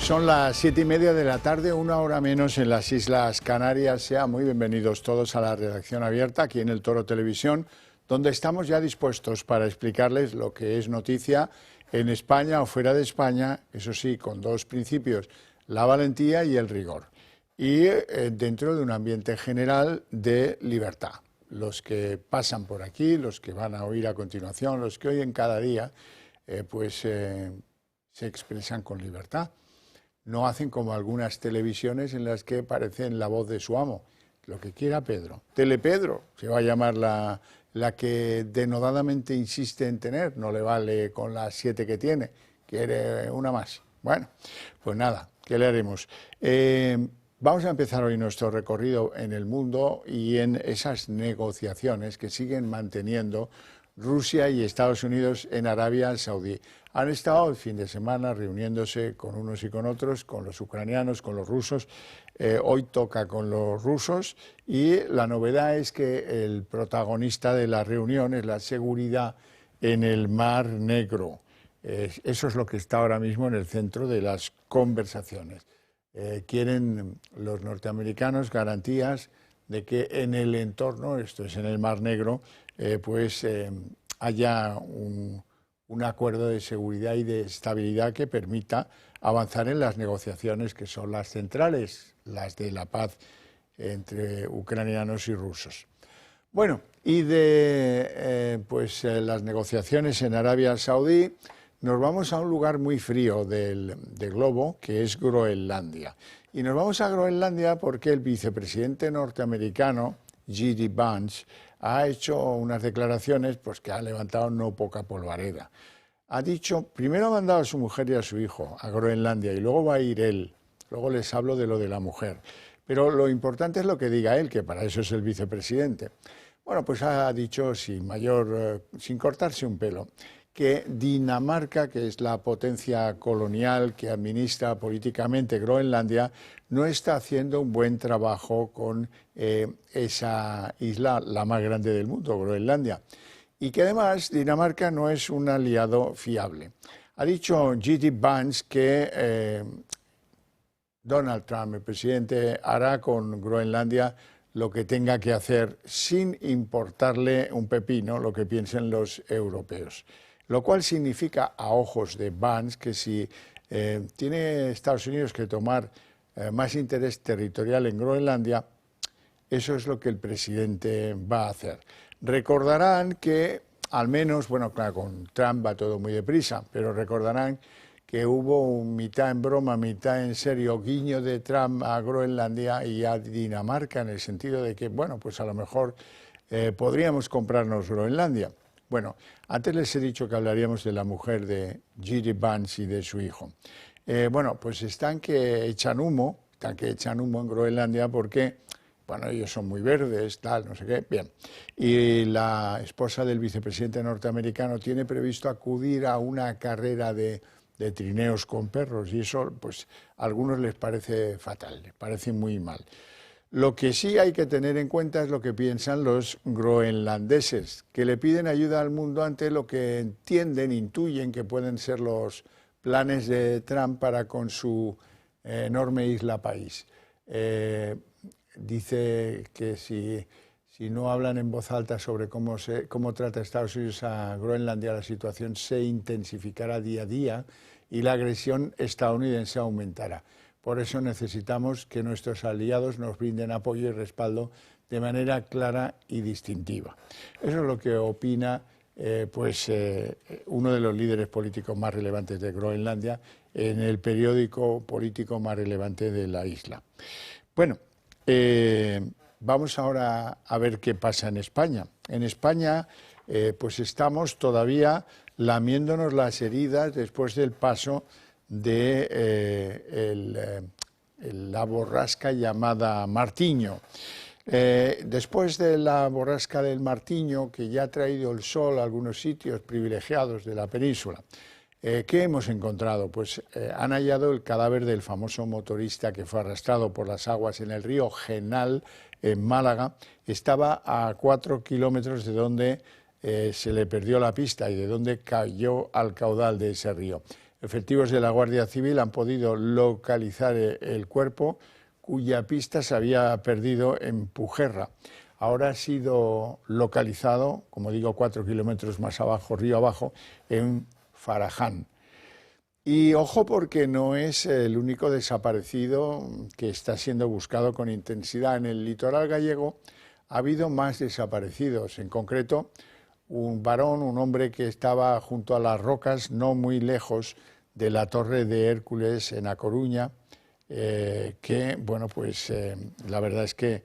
Son las 7:30 de la tarde, una hora menos en las Islas Canarias. Sean muy bienvenidos todos a la redacción abierta aquí en El Toro Televisión, donde estamos ya dispuestos para explicarles lo que es noticia en España o fuera de España, eso sí, con dos principios, la valentía y el rigor. Y dentro de un ambiente general de libertad. Los que pasan por aquí, los que van a oír a continuación, los que oyen cada día, se expresan con libertad. No hacen como algunas televisiones en las que parecen la voz de su amo. Lo que quiera Pedro. Telepedro se va a llamar la que denodadamente insiste en tener. No le vale con las 7 que tiene. Quiere una más. Bueno, pues nada, ¿qué le haremos? Vamos a empezar hoy nuestro recorrido en el mundo y en esas negociaciones que siguen manteniendo Rusia y Estados Unidos en Arabia Saudí. Han estado el fin de semana reuniéndose con unos y con otros, con los ucranianos, con los rusos. Hoy toca con los rusos y la novedad es que el protagonista de la reunión es la seguridad en el Mar Negro. Eso es lo que está ahora mismo en el centro de las conversaciones. Quieren los norteamericanos garantías de que en el entorno, esto es en el Mar Negro, haya un acuerdo de seguridad y de estabilidad que permita avanzar en las negociaciones que son las centrales, las de la paz entre ucranianos y rusos. Bueno, y de las negociaciones en Arabia Saudí, nos vamos a un lugar muy frío del globo, que es Groenlandia. Y nos vamos a Groenlandia porque el vicepresidente norteamericano, J.D. Vance, ha hecho unas declaraciones que ha levantado no poca polvareda. Ha dicho, primero ha mandado a su mujer y a su hijo a Groenlandia y luego va a ir él. Luego les hablo de lo de la mujer. Pero lo importante es lo que diga él, que para eso es el vicepresidente. Bueno, pues ha dicho sin cortarse un pelo, que Dinamarca, que es la potencia colonial que administra políticamente Groenlandia, no está haciendo un buen trabajo con esa isla, la más grande del mundo, Groenlandia, y que además Dinamarca no es un aliado fiable. Ha dicho J.D. Vance que Donald Trump, el presidente, hará con Groenlandia lo que tenga que hacer sin importarle un pepino lo que piensen los europeos. Lo cual significa, a ojos de Vance, que si tiene Estados Unidos que tomar más interés territorial en Groenlandia, eso es lo que el presidente va a hacer. Recordarán que, al menos, bueno, claro, con Trump va todo muy deprisa, pero recordarán que hubo un mitad en broma, mitad en serio, guiño de Trump a Groenlandia y a Dinamarca, en el sentido de que, bueno, pues a lo mejor podríamos comprarnos Groenlandia. Bueno, antes les he dicho que hablaríamos de la mujer de J.D. Vance y de su hijo. Pues están que echan humo en Groenlandia porque, bueno, ellos son muy verdes, tal, no sé qué, bien. Y la esposa del vicepresidente norteamericano tiene previsto acudir a una carrera de trineos con perros y eso, pues, a algunos les parece fatal, les parece muy mal. Lo que sí hay que tener en cuenta es lo que piensan los groenlandeses, que le piden ayuda al mundo ante lo que entienden, intuyen que pueden ser los planes de Trump para con su enorme isla país. Dice que si no hablan en voz alta sobre cómo trata Estados Unidos a Groenlandia, la situación se intensificará día a día y la agresión estadounidense aumentará. Por eso necesitamos que nuestros aliados nos brinden apoyo y respaldo de manera clara y distintiva. Eso es lo que opina uno de los líderes políticos más relevantes de Groenlandia en el periódico político más relevante de la isla. Bueno, vamos ahora a ver qué pasa en España. En España estamos todavía lamiéndonos las heridas después del paso de la borrasca llamada Martiño. Después de la borrasca del Martiño, que ya ha traído el sol a algunos sitios privilegiados de la península, ¿qué hemos encontrado? Pues han hallado el cadáver del famoso motorista que fue arrastrado por las aguas en el río Genal, en Málaga. Estaba a 4 kilómetros de donde se le perdió la pista y de donde cayó al caudal de ese río. efectivos de la Guardia Civil han podido localizar el cuerpo, cuya pista se había perdido en Pujerra. Ahora ha sido localizado, como digo, 4 kilómetros más abajo, río abajo, en Faraján. Y ojo, porque no es el único desaparecido que está siendo buscado con intensidad. En el litoral gallego ha habido más desaparecidos, en concreto un varón, un hombre que estaba junto a las rocas, no muy lejos de la Torre de Hércules en A Coruña, que, bueno, pues la verdad es que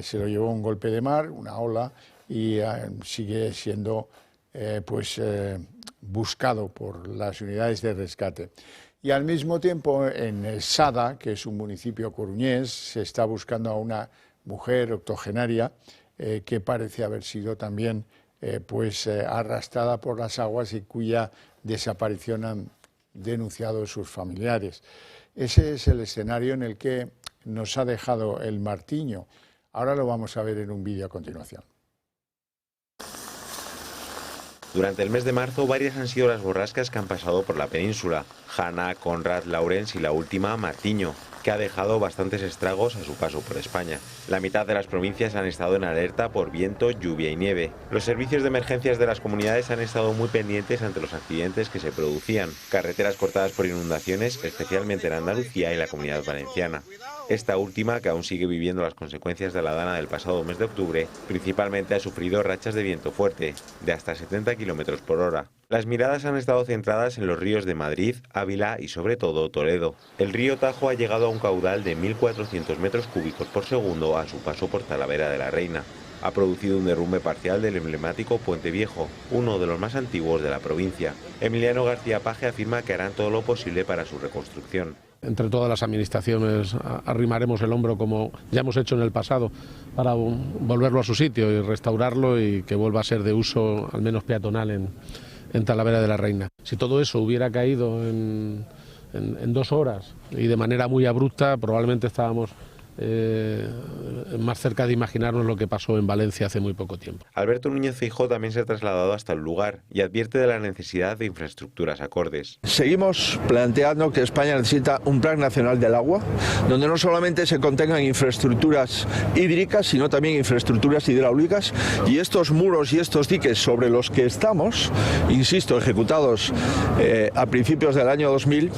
se lo llevó un golpe de mar, una ola, y sigue siendo buscado por las unidades de rescate. Y al mismo tiempo en Sada, que es un municipio coruñés, se está buscando a una mujer octogenaria que parece haber sido también arrastrada por las aguas y cuya desaparición han denunciado sus familiares. Ese es el escenario en el que nos ha dejado el Martiño. Ahora lo vamos a ver en un vídeo a continuación. Durante el mes de marzo, varias han sido las borrascas que han pasado por la península. Hanna, Conrad, Laurens y la última, Martiño, que ha dejado bastantes estragos a su paso por España. La mitad de las provincias han estado en alerta por viento, lluvia y nieve. Los servicios de emergencias de las comunidades han estado muy pendientes ante los accidentes que se producían. Carreteras cortadas por inundaciones, especialmente en Andalucía y la Comunidad Valenciana. Esta última, que aún sigue viviendo las consecuencias de la dana del pasado mes de octubre, principalmente ha sufrido rachas de viento fuerte, de hasta 70 kilómetros por hora. Las miradas han estado centradas en los ríos de Madrid, Ávila y sobre todo Toledo. El río Tajo ha llegado a un caudal de 1.400 metros cúbicos por segundo a su paso por Talavera de la Reina. Ha producido un derrumbe parcial del emblemático Puente Viejo, uno de los más antiguos de la provincia. Emiliano García Paje afirma que harán todo lo posible para su reconstrucción. Entre todas las administraciones arrimaremos el hombro, como ya hemos hecho en el pasado, para volverlo a su sitio y restaurarlo y que vuelva a ser de uso al menos peatonal en Talavera de la Reina. Si todo eso hubiera caído en 2 horas y de manera muy abrupta, probablemente estábamos más cerca de imaginarnos lo que pasó en Valencia hace muy poco tiempo. Alberto Núñez Feijóo también se ha trasladado hasta el lugar y advierte de la necesidad de infraestructuras acordes. Seguimos planteando que España necesita un plan nacional del agua, donde no solamente se contengan infraestructuras hídricas, sino también infraestructuras hidráulicas, y estos muros y estos diques sobre los que estamos, insisto, ejecutados a principios del año 2000,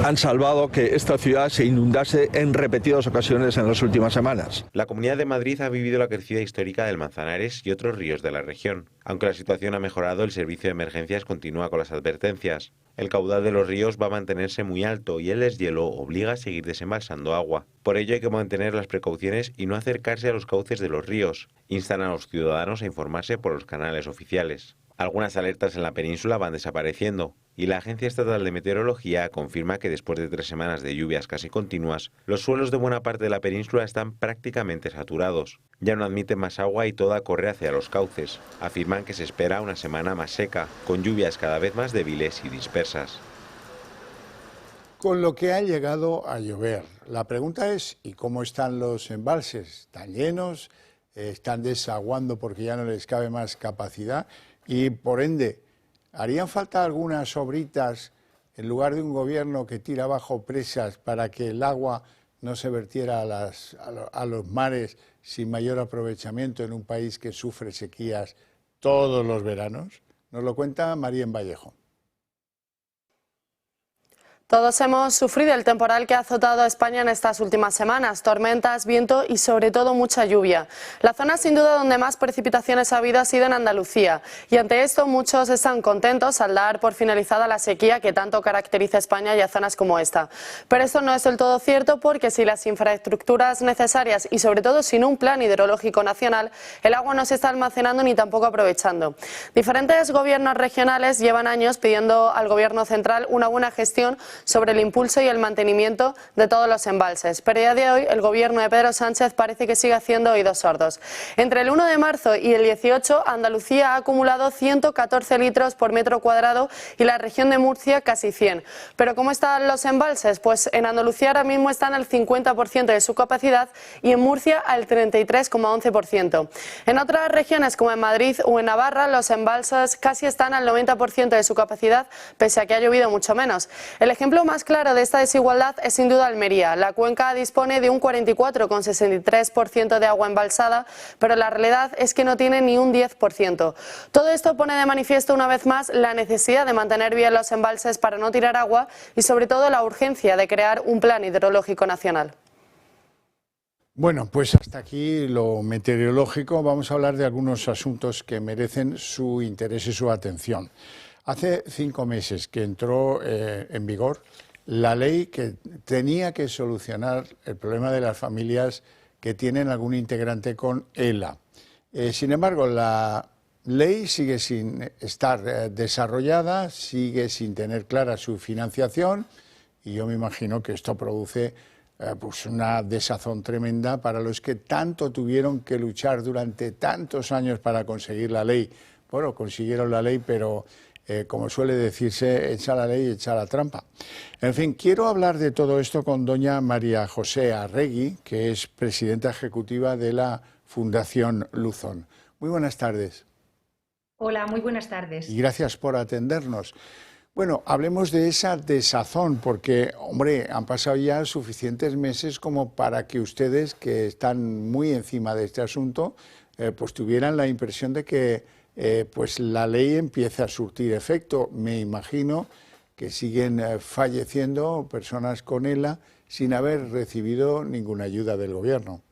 han salvado que esta ciudad se inundase en repetidas ocasiones en las últimas semanas. La Comunidad de Madrid ha vivido la crecida histórica del Manzanares y otros ríos de la región. Aunque la situación ha mejorado, el servicio de emergencias continúa con las advertencias. El caudal de los ríos va a mantenerse muy alto y el deshielo obliga a seguir desembalsando agua. Por ello hay que mantener las precauciones y no acercarse a los cauces de los ríos. Instan a los ciudadanos a informarse por los canales oficiales. Algunas alertas en la península van desapareciendo y la Agencia Estatal de Meteorología confirma que después de 3 semanas de lluvias casi continuas, los suelos de buena parte de la península están prácticamente saturados. Ya no admiten más agua y toda corre hacia los cauces. Afirman que se espera una semana más seca, con lluvias cada vez más débiles y dispersas. Con lo que ha llegado a llover, la pregunta es, ¿y cómo están los embalses? ¿Están llenos? ¿Están desaguando porque ya no les cabe más capacidad? Y por ende, ¿harían falta algunas obritas en lugar de un gobierno que tira abajo presas para que el agua no se vertiera a los mares sin mayor aprovechamiento en un país que sufre sequías todos los veranos? Nos lo cuenta Marien Vallejo. Todos hemos sufrido el temporal que ha azotado a España en estas últimas semanas, tormentas, viento y sobre todo mucha lluvia. La zona sin duda donde más precipitaciones ha habido ha sido en Andalucía y ante esto muchos están contentos al dar por finalizada la sequía que tanto caracteriza a España y a zonas como esta. Pero esto no es del todo cierto porque sin las infraestructuras necesarias y sobre todo sin un plan hidrológico nacional, el agua no se está almacenando ni tampoco aprovechando. Diferentes gobiernos regionales llevan años pidiendo al gobierno central una buena gestión sobre el impulso y el mantenimiento de todos los embalses. Pero a día de hoy el gobierno de Pedro Sánchez parece que sigue haciendo oídos sordos. Entre el 1 de marzo y el 18, Andalucía ha acumulado 114 litros por metro cuadrado y la región de Murcia casi 100. Pero ¿cómo están los embalses? Pues en Andalucía ahora mismo están al 50% de su capacidad y en Murcia al 33,11%. En otras regiones como en Madrid o en Navarra los embalses casi están al 90% de su capacidad, pese a que ha llovido mucho menos. El ejemplo más claro de esta desigualdad es sin duda Almería. La cuenca dispone de un 44,63% de agua embalsada, pero la realidad es que no tiene ni un 10%. Todo esto pone de manifiesto una vez más la necesidad de mantener bien los embalses para no tirar agua y sobre todo la urgencia de crear un plan hidrológico nacional. Bueno, pues hasta aquí lo meteorológico. Vamos a hablar de algunos asuntos que merecen su interés y su atención. Hace 5 meses que entró en vigor la ley que tenía que solucionar el problema de las familias que tienen algún integrante con ELA. Sin embargo, la ley sigue sin estar desarrollada, sigue sin tener clara su financiación y yo me imagino que esto produce pues una desazón tremenda para los que tanto tuvieron que luchar durante tantos años para conseguir la ley. Bueno, consiguieron la ley, pero como suele decirse, echa la ley, echa la trampa. En fin, quiero hablar de todo esto con doña María José Arregui, que es presidenta ejecutiva de la Fundación Luzón. Muy buenas tardes. Hola, muy buenas tardes. Y gracias por atendernos. Bueno, hablemos de esa desazón, porque, hombre, han pasado ya suficientes meses como para que ustedes, que están muy encima de este asunto, pues tuvieran la impresión de que pues la ley empiece a surtir efecto. Me imagino que siguen falleciendo personas con ELA sin haber recibido ninguna ayuda del gobierno.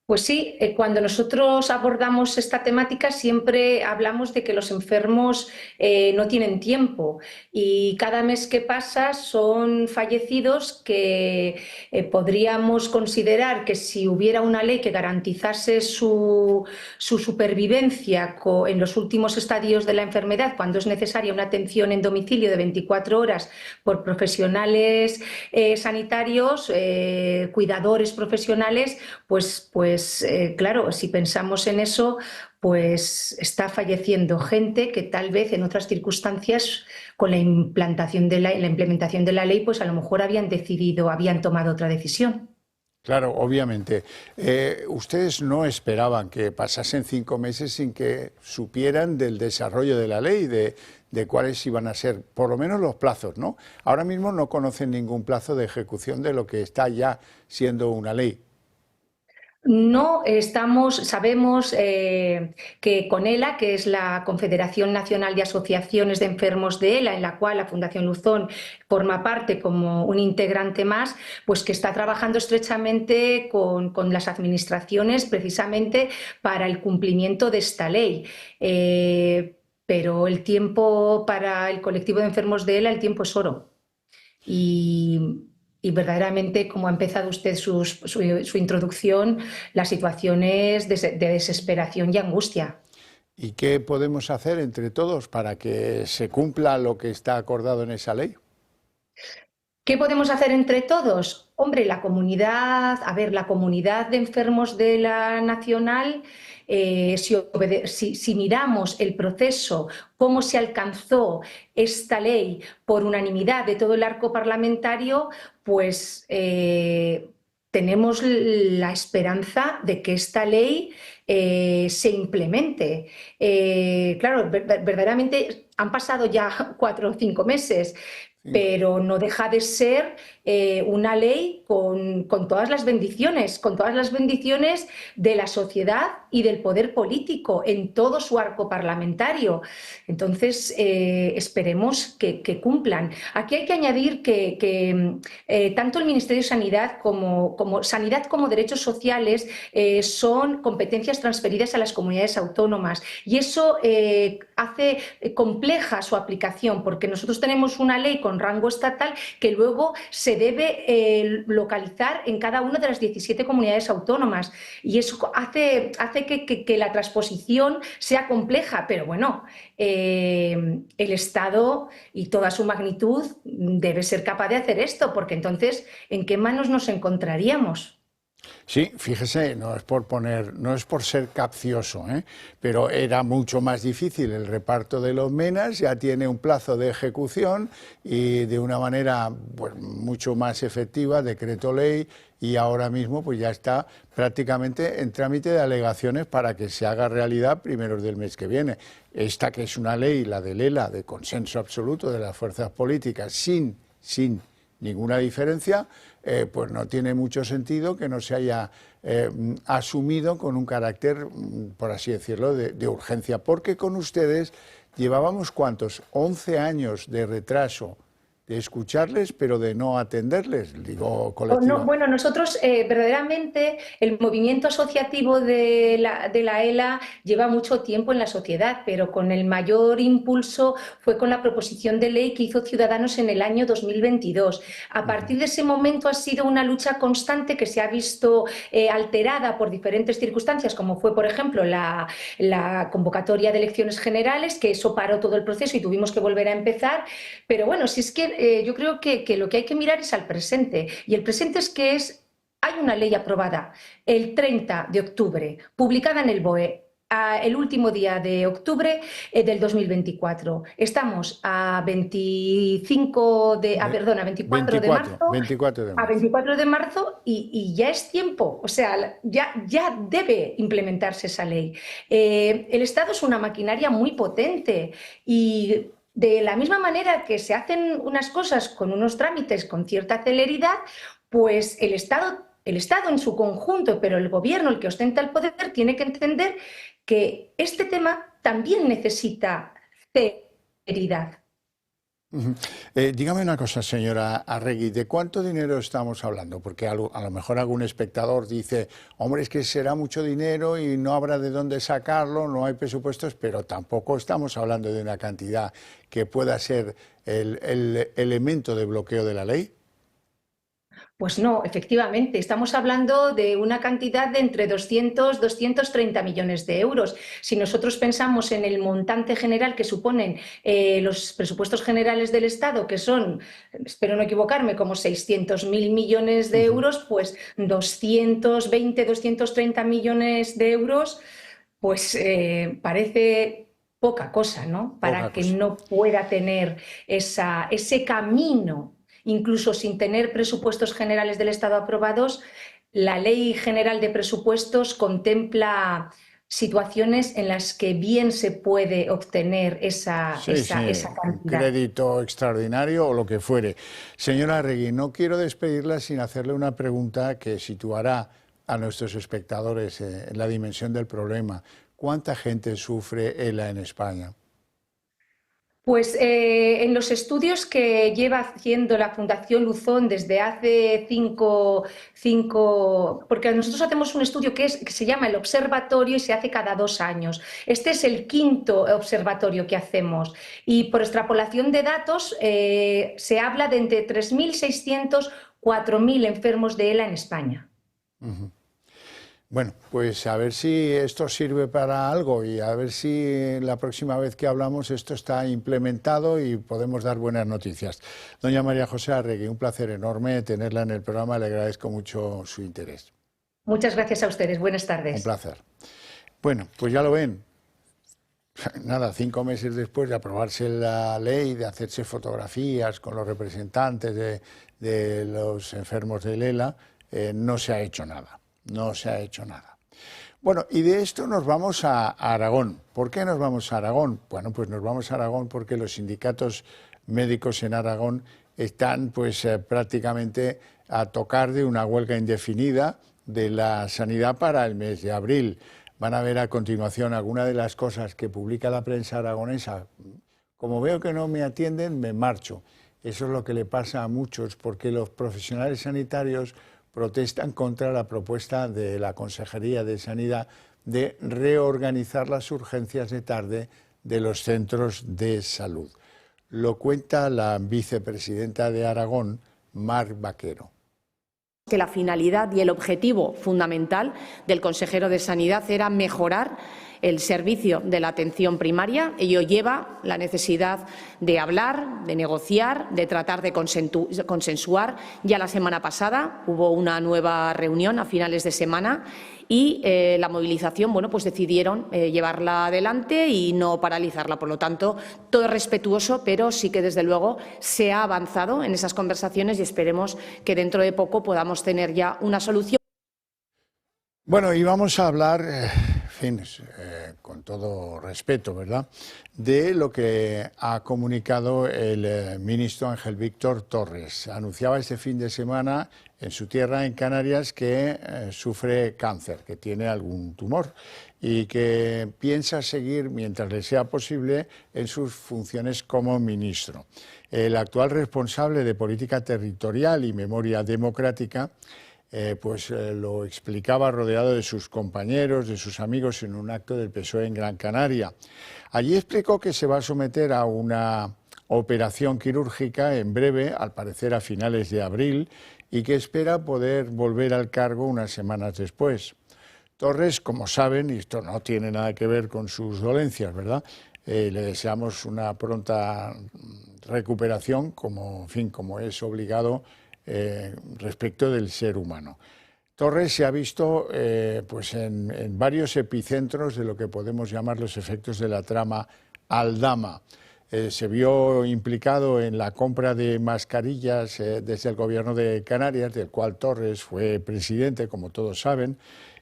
Pues sí, cuando nosotros abordamos esta temática siempre hablamos de que los enfermos no tienen tiempo y cada mes que pasa son fallecidos que podríamos considerar que si hubiera una ley que garantizase su supervivencia en los últimos estadios de la enfermedad, cuando es necesaria una atención en domicilio de 24 horas por profesionales sanitarios, cuidadores profesionales, pues claro, si pensamos en eso, pues está falleciendo gente que tal vez en otras circunstancias con la implementación de la ley, pues a lo mejor habían tomado otra decisión. Claro, obviamente. Ustedes no esperaban que pasasen 5 meses sin que supieran del desarrollo de la ley, de cuáles iban a ser, por lo menos los plazos, ¿no? Ahora mismo no conocen ningún plazo de ejecución de lo que está ya siendo una ley. No sabemos que con ELA, que es la Confederación Nacional de Asociaciones de Enfermos de ELA, en la cual la Fundación Luzón forma parte como un integrante más, pues que está trabajando estrechamente con las administraciones precisamente para el cumplimiento de esta ley. Pero el tiempo para el colectivo de enfermos de ELA, el tiempo es oro. Y verdaderamente, como ha empezado usted su introducción, la situación es de desesperación y angustia. ¿Y qué podemos hacer entre todos para que se cumpla lo que está acordado en esa ley? ¿Qué podemos hacer entre todos? Hombre, la comunidad de enfermos de la nacional, si miramos el proceso, cómo se alcanzó esta ley por unanimidad de todo el arco parlamentario, pues tenemos la esperanza de que esta ley se implemente. Claro, verdaderamente han pasado ya 4 o 5 meses, pero no deja de ser una ley con todas las bendiciones, de la sociedad y del poder político en todo su arco parlamentario. Entonces, esperemos que cumplan. Aquí hay que añadir que tanto el Ministerio de Sanidad como Derechos Sociales son competencias transferidas a las comunidades autónomas y eso hace compleja su aplicación, porque nosotros tenemos una ley con rango estatal que luego se debe localizar en cada una de las 17 comunidades autónomas, y eso hace que la transposición sea compleja, pero bueno, el Estado y toda su magnitud debe ser capaz de hacer esto, porque entonces, ¿en qué manos nos encontraríamos? Sí, fíjese, no es por ser capcioso, pero era mucho más difícil el reparto de los MENAs, ya tiene un plazo de ejecución y de una manera pues, mucho más efectiva, decreto ley, y ahora mismo pues ya está prácticamente en trámite de alegaciones para que se haga realidad primeros del mes que viene. Esta que es una ley, la del ELA, de consenso absoluto de las fuerzas políticas, sin ninguna diferencia, pues no tiene mucho sentido que no se haya asumido con un carácter, por así decirlo, de urgencia, porque con ustedes llevábamos, ¿cuántos? 11 años de retraso de escucharles, pero de no atenderles, digo colectivamente. No, bueno, nosotros verdaderamente el movimiento asociativo de la ELA lleva mucho tiempo en la sociedad, pero con el mayor impulso fue con la proposición de ley que hizo Ciudadanos en el año 2022. A partir de ese momento ha sido una lucha constante que se ha visto alterada por diferentes circunstancias, como fue, por ejemplo, la convocatoria de elecciones generales, que eso paró todo el proceso y tuvimos que volver a empezar. Pero bueno, si es que yo creo que lo que hay que mirar es al presente, y el presente es que hay una ley aprobada el 30 de octubre, publicada en el BOE el último día de octubre del 2024. Estamos a 24 de marzo. A 24 de marzo y ya es tiempo, o sea, ya debe implementarse esa ley. El Estado es una maquinaria muy potente y de la misma manera que se hacen unas cosas con unos trámites con cierta celeridad, pues el Estado en su conjunto, pero el Gobierno, el que ostenta el poder, tiene que entender que este tema también necesita celeridad. Dígame una cosa, señora Arregui, ¿de cuánto dinero estamos hablando? Porque a lo mejor algún espectador dice, hombre, es que será mucho dinero y no habrá de dónde sacarlo, no hay presupuestos, pero tampoco estamos hablando de una cantidad que pueda ser el elemento de bloqueo de la ley. Pues no, efectivamente, estamos hablando de una cantidad de entre 200 y 230 millones de euros. Si nosotros pensamos en el montante general que suponen los presupuestos generales del Estado, que son, espero no equivocarme, como 600.000 millones de euros, pues 220, 230 millones de euros, pues parece poca cosa, ¿no? Para que no pueda tener ese camino. Incluso sin tener presupuestos generales del Estado aprobados, la Ley General de Presupuestos contempla situaciones en las que bien se puede obtener esa cantidad. Un crédito extraordinario o lo que fuere. Señora Arregui, no quiero despedirla sin hacerle una pregunta que situará a nuestros espectadores en la dimensión del problema. ¿Cuánta gente sufre ELA en España? Pues en los estudios que lleva haciendo la Fundación Luzón desde hace porque nosotros hacemos un estudio que se llama el Observatorio y se hace cada 2 años. Este es el 5º observatorio que hacemos y por extrapolación de datos se habla de entre 3.600 y 4.000 enfermos de ELA en España. Bueno, pues a ver si esto sirve para algo y a ver si la próxima vez que hablamos esto está implementado y podemos dar buenas noticias. Doña María José Arregui, un placer enorme tenerla en el programa, le agradezco mucho su interés. Muchas gracias a ustedes, buenas tardes. Un placer. Bueno, pues ya lo ven. Nada, 5 meses después de aprobarse la ley, de hacerse fotografías con los representantes de los enfermos del ELA, no se ha hecho nada. No se ha hecho nada. Bueno, y de esto nos vamos a Aragón. ¿Por qué nos vamos a Aragón? Bueno, pues nos vamos a Aragón porque los sindicatos médicos en Aragón están pues prácticamente a tocar de una huelga indefinida de la sanidad para el mes de abril. Van a ver a continuación algunas de las cosas que publica la prensa aragonesa. Como veo que no me atienden, me marcho. Eso es lo que le pasa a muchos porque los profesionales sanitarios protestan contra la propuesta de la Consejería de Sanidad de reorganizar las urgencias de tarde de los centros de salud. Lo cuenta la vicepresidenta de Aragón, Marc Vaquero. Que la finalidad y el objetivo fundamental del consejero de Sanidad era mejorar el servicio de la atención primaria. Ello lleva la necesidad de hablar, de negociar, de tratar de consensuar. Ya la semana pasada hubo una nueva reunión a finales de semana y la movilización, bueno, pues decidieron llevarla adelante y no paralizarla. Por lo tanto, todo es respetuoso, pero sí que desde luego se ha avanzado en esas conversaciones y esperemos que dentro de poco podamos tener ya una solución. Bueno, y vamos a hablar, con todo respeto, ¿verdad?, de lo que ha comunicado el ministro Ángel Víctor Torres. Anunciaba este fin de semana en su tierra, en Canarias, que sufre cáncer, que tiene algún tumor y que piensa seguir, mientras le sea posible, en sus funciones como ministro. El actual responsable de Política Territorial y Memoria Democrática lo explicaba rodeado de sus compañeros, de sus amigos, en un acto del PSOE en Gran Canaria. Allí explicó que se va a someter a una operación quirúrgica en breve, al parecer a finales de abril, y que espera poder volver al cargo unas semanas después. Torres, como saben, y esto no tiene nada que ver con sus dolencias, ¿verdad?, le deseamos una pronta recuperación, como es obligado respecto del ser humano. Torres se ha visto en varios epicentros de lo que podemos llamar los efectos de la trama Aldama. Se vio implicado en la compra de mascarillas desde el Gobierno de Canarias, del cual Torres fue presidente, como todos saben,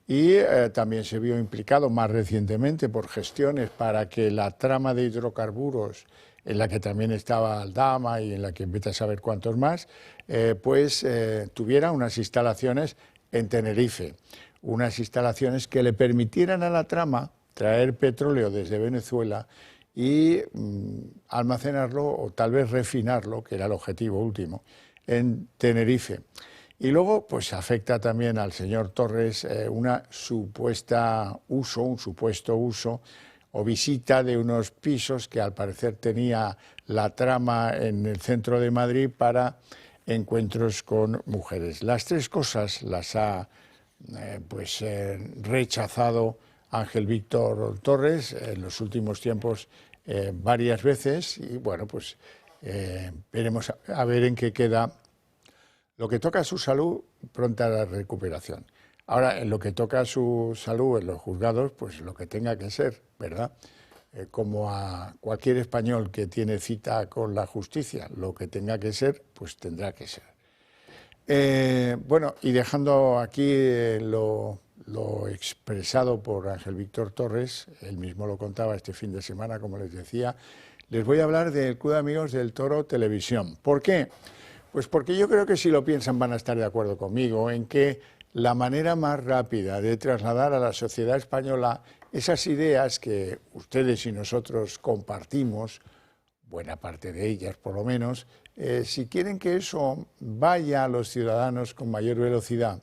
y también se vio implicado más recientemente por gestiones para que la trama de hidrocarburos, en la que también estaba Aldama y en la que vete a saber cuántos más, tuviera unas instalaciones en Tenerife, unas instalaciones que le permitieran a la trama traer petróleo desde Venezuela y almacenarlo o tal vez refinarlo, que era el objetivo último, en Tenerife. Y luego pues afecta también al señor Torres un supuesto uso o visita de unos pisos que al parecer tenía la trama en el centro de Madrid para encuentros con mujeres. Las tres cosas las ha rechazado Ángel Víctor Torres en los últimos tiempos varias veces y bueno, pues veremos a ver en qué queda. Lo que toca a su salud, pronta la recuperación. Ahora, en lo que toca a su salud en los juzgados, pues lo que tenga que ser, ¿verdad? Como a cualquier español que tiene cita con la justicia, lo que tenga que ser, pues tendrá que ser. Y dejando aquí lo expresado por Ángel Víctor Torres, él mismo lo contaba este fin de semana, como les decía, les voy a hablar del Club de Amigos del Toro Televisión. ¿Por qué? Pues porque yo creo que si lo piensan van a estar de acuerdo conmigo en que la manera más rápida de trasladar a la sociedad española esas ideas que ustedes y nosotros compartimos, buena parte de ellas por lo menos, si quieren que eso vaya a los ciudadanos con mayor velocidad,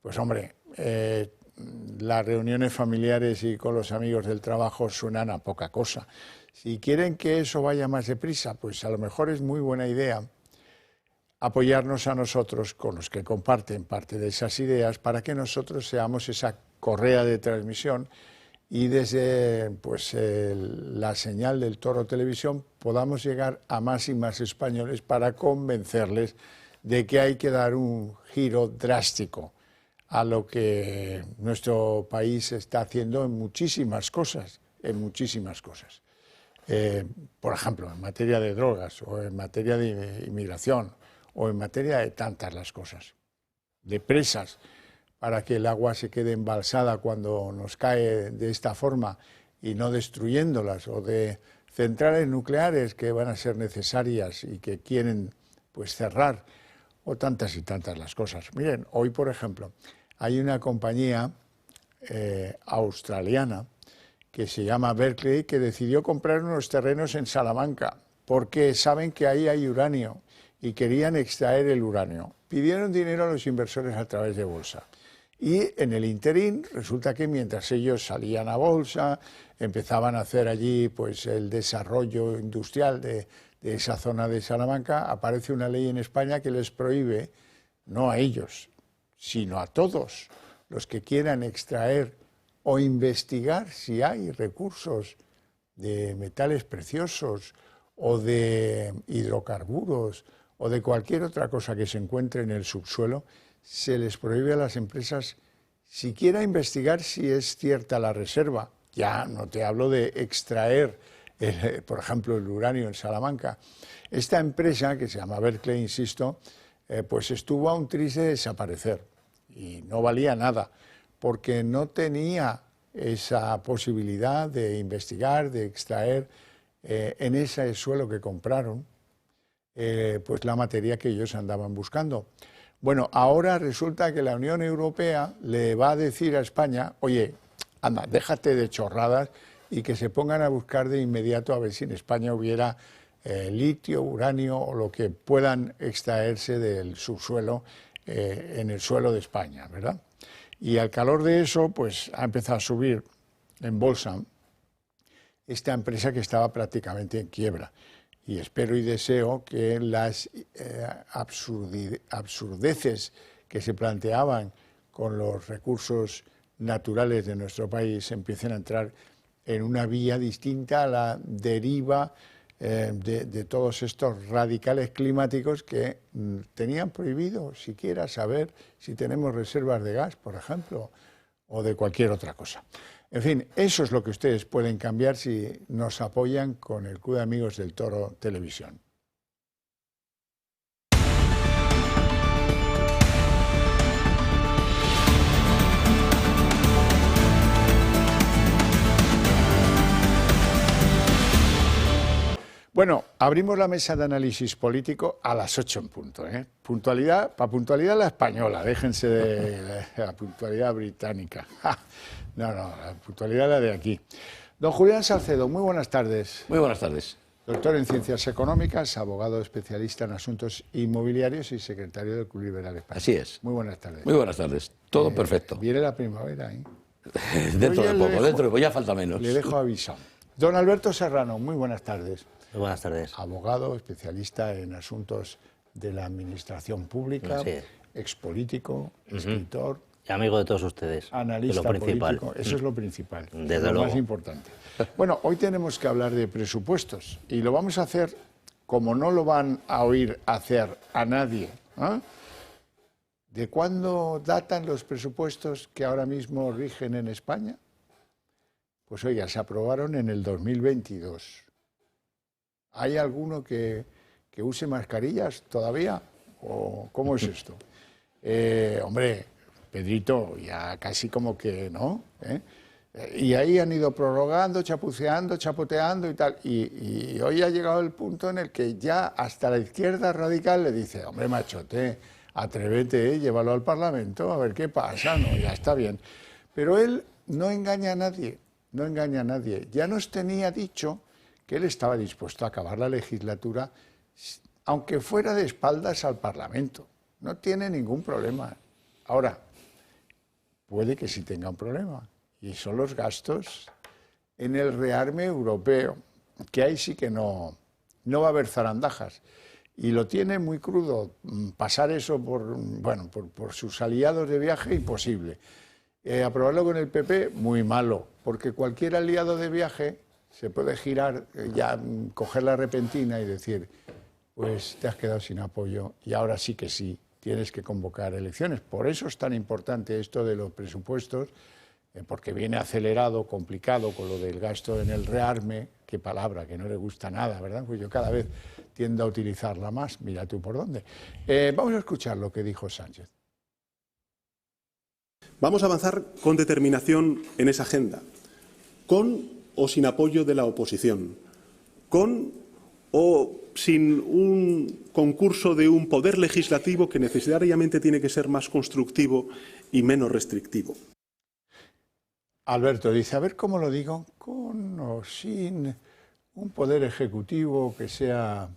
pues hombre, las reuniones familiares y con los amigos del trabajo suenan a poca cosa. Si quieren que eso vaya más deprisa, pues a lo mejor es muy buena idea apoyarnos a nosotros con los que comparten parte de esas ideas para que nosotros seamos esa correa de transmisión y desde la señal del Toro Televisión podamos llegar a más y más españoles para convencerles de que hay que dar un giro drástico a lo que nuestro país está haciendo en muchísimas cosas, por ejemplo, en materia de drogas o en materia de inmigración o en materia de tantas las cosas, de presas, para que el agua se quede embalsada cuando nos cae de esta forma y no destruyéndolas, o de centrales nucleares que van a ser necesarias y que quieren cerrar, o tantas y tantas las cosas. Miren, hoy por ejemplo hay una compañía australiana que se llama Berkeley que decidió comprar unos terrenos en Salamanca porque saben que ahí hay uranio y querían extraer el uranio. Pidieron dinero a los inversores a través de bolsa. Y en el interín resulta que mientras ellos salían a bolsa, empezaban a hacer allí el desarrollo industrial de de esa zona de Salamanca, aparece una ley en España que les prohíbe, no a ellos, sino a todos los que quieran extraer o investigar si hay recursos de metales preciosos o de hidrocarburos o de cualquier otra cosa que se encuentre en el subsuelo, se les prohíbe a las empresas siquiera investigar si es cierta la reserva. Ya no te hablo de extraer, por ejemplo, el uranio en Salamanca. Esta empresa, que se llama Berkeley, insisto, pues estuvo a un tris de desaparecer y no valía nada, porque no tenía esa posibilidad de investigar, de extraer en ese suelo que compraron, pues la materia que ellos andaban buscando. Bueno, ahora resulta que la Unión Europea le va a decir a España, oye, anda, déjate de chorradas y que se pongan a buscar de inmediato a ver si en España hubiera litio, uranio o lo que puedan extraerse del subsuelo en el suelo de España, ¿verdad? Y al calor de eso, pues ha empezado a subir en bolsa esta empresa que estaba prácticamente en quiebra. Y espero y deseo que las absurdeces que se planteaban con los recursos naturales de nuestro país empiecen a entrar en una vía distinta a la deriva de todos estos radicales climáticos que tenían prohibido siquiera saber si tenemos reservas de gas, por ejemplo, o de cualquier otra cosa. En fin, eso es lo que ustedes pueden cambiar si nos apoyan con el Club de Amigos del Toro Televisión. Bueno, abrimos la mesa de análisis político a las 8 en punto. Puntualidad, para puntualidad la española, déjense de la puntualidad británica. No, la puntualidad la de aquí. Don Julián Salcedo, muy buenas tardes. Muy buenas tardes. Doctor en Ciencias Económicas, abogado especialista en asuntos inmobiliarios y secretario del Club Liberal Español. Así es. Muy buenas tardes. Muy buenas tardes. Todo perfecto. Viene la primavera, ¿eh? Dentro de poco, dentro de poco, ya falta menos. Le dejo avisado. Don Alberto Serrano, muy buenas tardes. Muy buenas tardes. Abogado, especialista en asuntos de la administración pública, expolítico, escritor. Y amigo de todos ustedes. Analista lo principal. político. Eso es lo principal. Desde lo luego. más importante. Bueno, hoy tenemos que hablar de presupuestos y lo vamos a hacer como no lo van a oír hacer a nadie. ¿De cuándo datan los presupuestos que ahora mismo rigen en España? Pues oiga, se aprobaron en el 2022. ¿Hay alguno que use mascarillas todavía? ¿O cómo es esto? Hombre, Pedrito, ya casi como que no. Y ahí han ido prorrogando, chapuceando, chapoteando y tal. Y hoy ha llegado el punto en el que ya hasta la izquierda radical le dice, hombre, machote, atrévete, llévalo al Parlamento, a ver qué pasa. No, ya está bien. Pero él no engaña a nadie, no engaña a nadie. Ya nos tenía dicho que él estaba dispuesto a acabar la legislatura, aunque fuera de espaldas al Parlamento. No tiene ningún problema. Ahora, puede que sí tenga un problema, y son los gastos en el rearme europeo, que ahí sí que no va a haber zarandajas. Y lo tiene muy crudo. Pasar eso por sus aliados de viaje, imposible. Aprobarlo con el PP, muy malo, porque cualquier aliado de viaje se puede girar, ya coger la repentina y decir, pues te has quedado sin apoyo y ahora sí que sí, tienes que convocar elecciones. Por eso es tan importante esto de los presupuestos, porque viene acelerado, complicado con lo del gasto en el rearme, qué palabra, que no le gusta nada, ¿verdad? Pues yo cada vez tiendo a utilizarla más, mira tú por dónde. Vamos a escuchar lo que dijo Sánchez. Vamos a avanzar con determinación en esa agenda, con o sin apoyo de la oposición, con o sin un concurso de un poder legislativo que necesariamente tiene que ser más constructivo y menos restrictivo. Alberto dice, a ver cómo lo digo, con o sin un poder ejecutivo que sea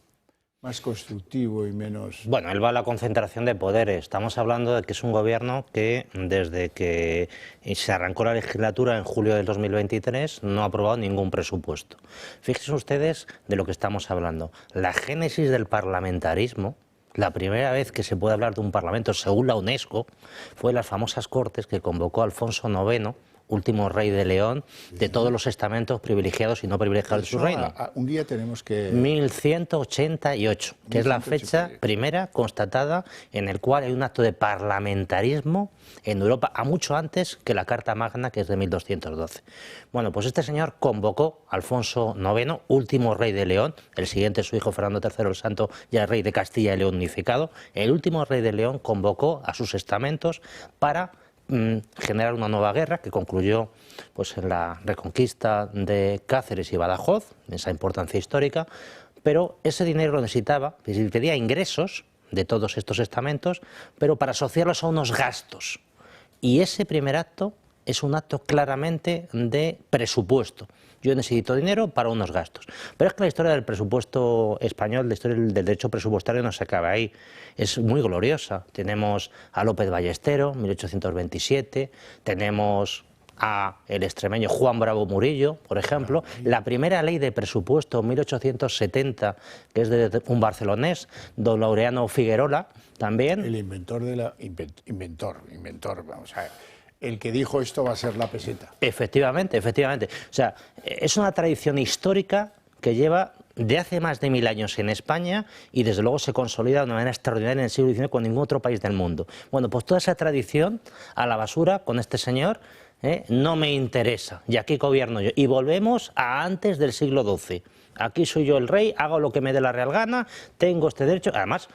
más constructivo y menos... Bueno, él va a la concentración de poderes. Estamos hablando de que es un gobierno que desde que se arrancó la legislatura en julio del 2023 no ha aprobado ningún presupuesto. Fíjense ustedes de lo que estamos hablando. La génesis del parlamentarismo, la primera vez que se puede hablar de un parlamento según la UNESCO, fue las famosas Cortes que convocó Alfonso IX, último rey de León, de todos los estamentos privilegiados y no privilegiados de su reino. Un día tenemos que... 1188, que es la fecha primera constatada en el cual hay un acto de parlamentarismo en Europa, a mucho antes que la Carta Magna, que es de 1212. Bueno, pues este señor convocó a Alfonso IX, último rey de León, el siguiente su hijo Fernando III el Santo, ya rey de Castilla y León unificado. El último rey de León convocó a sus estamentos para generar una nueva guerra que concluyó pues en la reconquista de Cáceres y Badajoz, esa importancia histórica, pero ese dinero lo necesitaba, pedía ingresos de todos estos estamentos, pero para asociarlos a unos gastos. Y ese primer acto es un acto claramente de presupuesto. Yo necesito dinero para unos gastos. Pero es que la historia del presupuesto español, la historia del derecho presupuestario no se acaba ahí. Es muy gloriosa. Tenemos a López Ballestero, 1827, tenemos a el extremeño Juan Bravo Murillo, por ejemplo. La primera ley de presupuesto, 1870, que es de un barcelonés, don Laureano Figuerola, también. El inventor de la... Inventor, vamos a ver. El que dijo esto va a ser la peseta. Efectivamente, efectivamente. O sea, es una tradición histórica que lleva de hace más de 1000 años en España y desde luego se consolida de una manera extraordinaria en el siglo XIX con ningún otro país del mundo. Bueno, pues toda esa tradición a la basura con este señor no me interesa y aquí gobierno yo. Y volvemos a antes del siglo XII. Aquí soy yo el rey, hago lo que me dé la real gana, tengo este derecho. Además,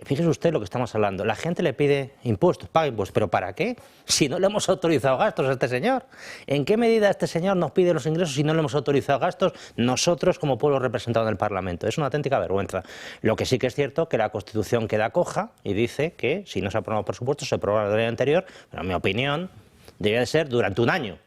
fíjese usted lo que estamos hablando. La gente le pide impuestos, paga impuestos. ¿Pero para qué? Si no le hemos autorizado gastos a este señor. ¿En qué medida este señor nos pide los ingresos si no le hemos autorizado gastos nosotros como pueblo representado en el Parlamento? Es una auténtica vergüenza. Lo que sí que es cierto que la Constitución queda coja y dice que si no se aprueban los presupuestos se prorroga la ley anterior, pero en mi opinión debe de ser durante un año,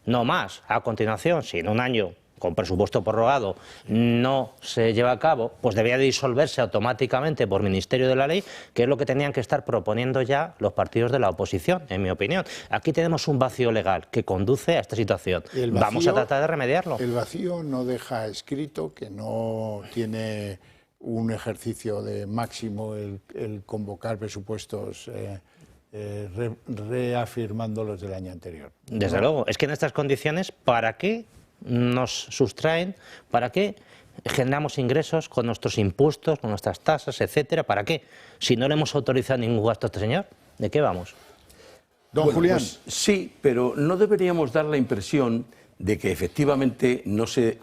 no más. A continuación, si en un año con presupuesto prorrogado no se lleva a cabo, pues debería de disolverse automáticamente por Ministerio de la Ley, que es lo que tenían que estar proponiendo ya los partidos de la oposición, en mi opinión. Aquí tenemos un vacío legal que conduce a esta situación. Vamos a tratar de remediarlo. El vacío no deja escrito que no tiene un ejercicio de máximo el convocar presupuestos reafirmando los del año anterior. Desde luego. Es que en estas condiciones, ¿para qué nos sustraen? ¿Para qué generamos ingresos con nuestros impuestos, con nuestras tasas, etcétera? ¿Para qué? Si no le hemos autorizado ningún gasto a este señor, ¿de qué vamos? Don Julián. Pues, sí, pero no deberíamos dar la impresión de que efectivamente no se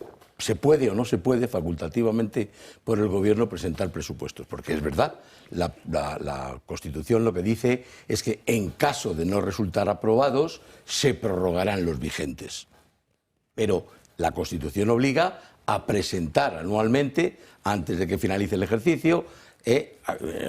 puede o no se puede facultativamente por el Gobierno presentar presupuestos, porque es verdad, la Constitución lo que dice es que en caso de no resultar aprobados se prorrogarán los vigentes. Pero la Constitución obliga a presentar anualmente, antes de que finalice el ejercicio,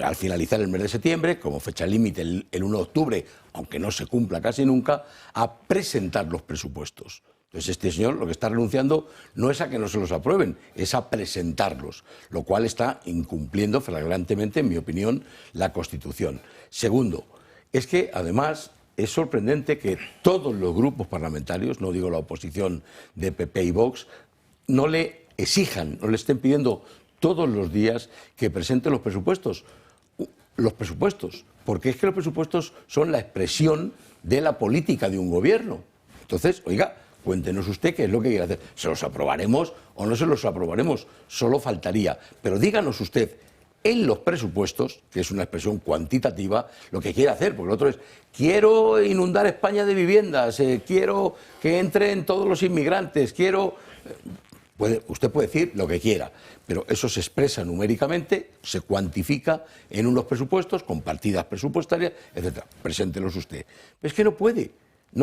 al finalizar el mes de septiembre, como fecha límite el 1 de octubre, aunque no se cumpla casi nunca, a presentar los presupuestos. Entonces este señor lo que está renunciando no es a que no se los aprueben, es a presentarlos, lo cual está incumpliendo flagrantemente, en mi opinión, la Constitución. Segundo, es que además es sorprendente que todos los grupos parlamentarios, no digo la oposición de PP y Vox, no le exijan, no le estén pidiendo todos los días que presente los presupuestos, porque es que los presupuestos son la expresión de la política de un gobierno. Entonces, oiga, cuéntenos usted qué es lo que quiere hacer. ¿Se los aprobaremos o no se los aprobaremos? Solo faltaría. Pero díganos usted, en los presupuestos, que es una expresión cuantitativa, lo que quiere hacer, porque lo otro es, quiero inundar España de viviendas, quiero que entren todos los inmigrantes, quiero... Usted puede decir lo que quiera, pero eso se expresa numéricamente, se cuantifica en unos presupuestos, con partidas presupuestarias, etc. Preséntelos usted. Pero es que no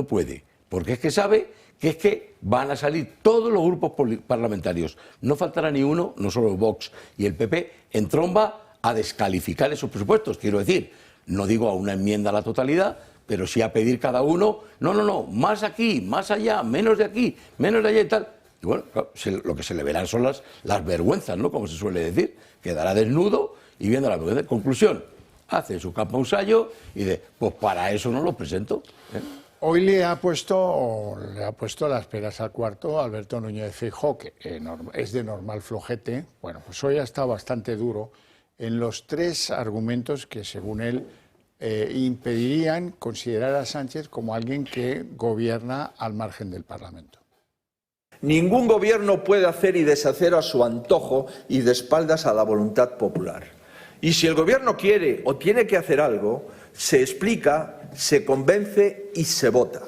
puede, porque es que sabe que es que van a salir todos los grupos parlamentarios, no faltará ni uno, no solo Vox y el PP, en tromba a descalificar esos presupuestos. Quiero decir, no digo a una enmienda a la totalidad, pero sí a pedir cada uno, no, más aquí, más allá, menos de aquí, menos de allá y tal. Y bueno, claro, lo que se le verán son las vergüenzas, ¿no? Como se suele decir. Quedará desnudo y viendo la vergüenza. Conclusión, hace su capa un sallo y dice, pues para eso no lo presento. Hoy le ha puesto las peras al cuarto Alberto Núñez Feijóo, que es de normal flojete. Bueno, pues hoy ha estado bastante duro en los 3 argumentos que, según él, impedirían considerar a Sánchez como alguien que gobierna al margen del Parlamento. Ningún gobierno puede hacer y deshacer a su antojo y de espaldas a la voluntad popular. Y si el gobierno quiere o tiene que hacer algo, se explica, se convence y se vota.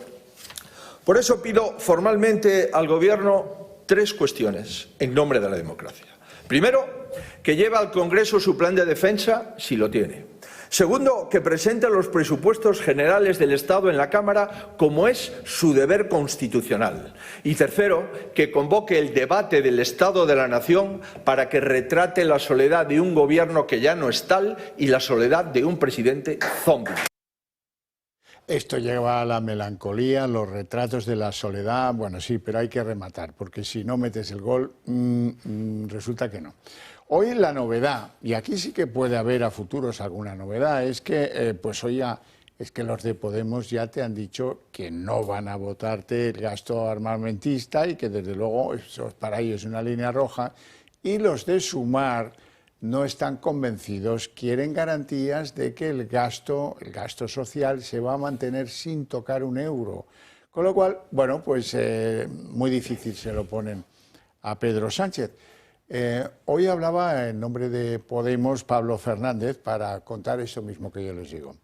Por eso pido formalmente al gobierno 3 cuestiones en nombre de la democracia. Primero, que lleve al Congreso su plan de defensa, si lo tiene. Segundo, que presente los presupuestos generales del Estado en la Cámara, como es su deber constitucional. Y tercero, que convoque el debate del Estado de la Nación para que retrate la soledad de un gobierno que ya no es tal y la soledad de un presidente zombi. Esto lleva a la melancolía, los retratos de la soledad. Bueno, sí, pero hay que rematar, porque si no metes el gol, resulta que no. Hoy la novedad, y aquí sí que puede haber a futuros alguna novedad, es que, es que los de Podemos ya te han dicho que no van a votarte el gasto armamentista y que desde luego eso para ellos es una línea roja, y los de Sumar no están convencidos, quieren garantías de que el gasto social se va a mantener sin tocar un euro. Con lo cual, bueno, pues muy difícil se lo ponen a Pedro Sánchez. Hoy hablaba en nombre de Podemos Pablo Fernández para contar eso mismo que yo les digo.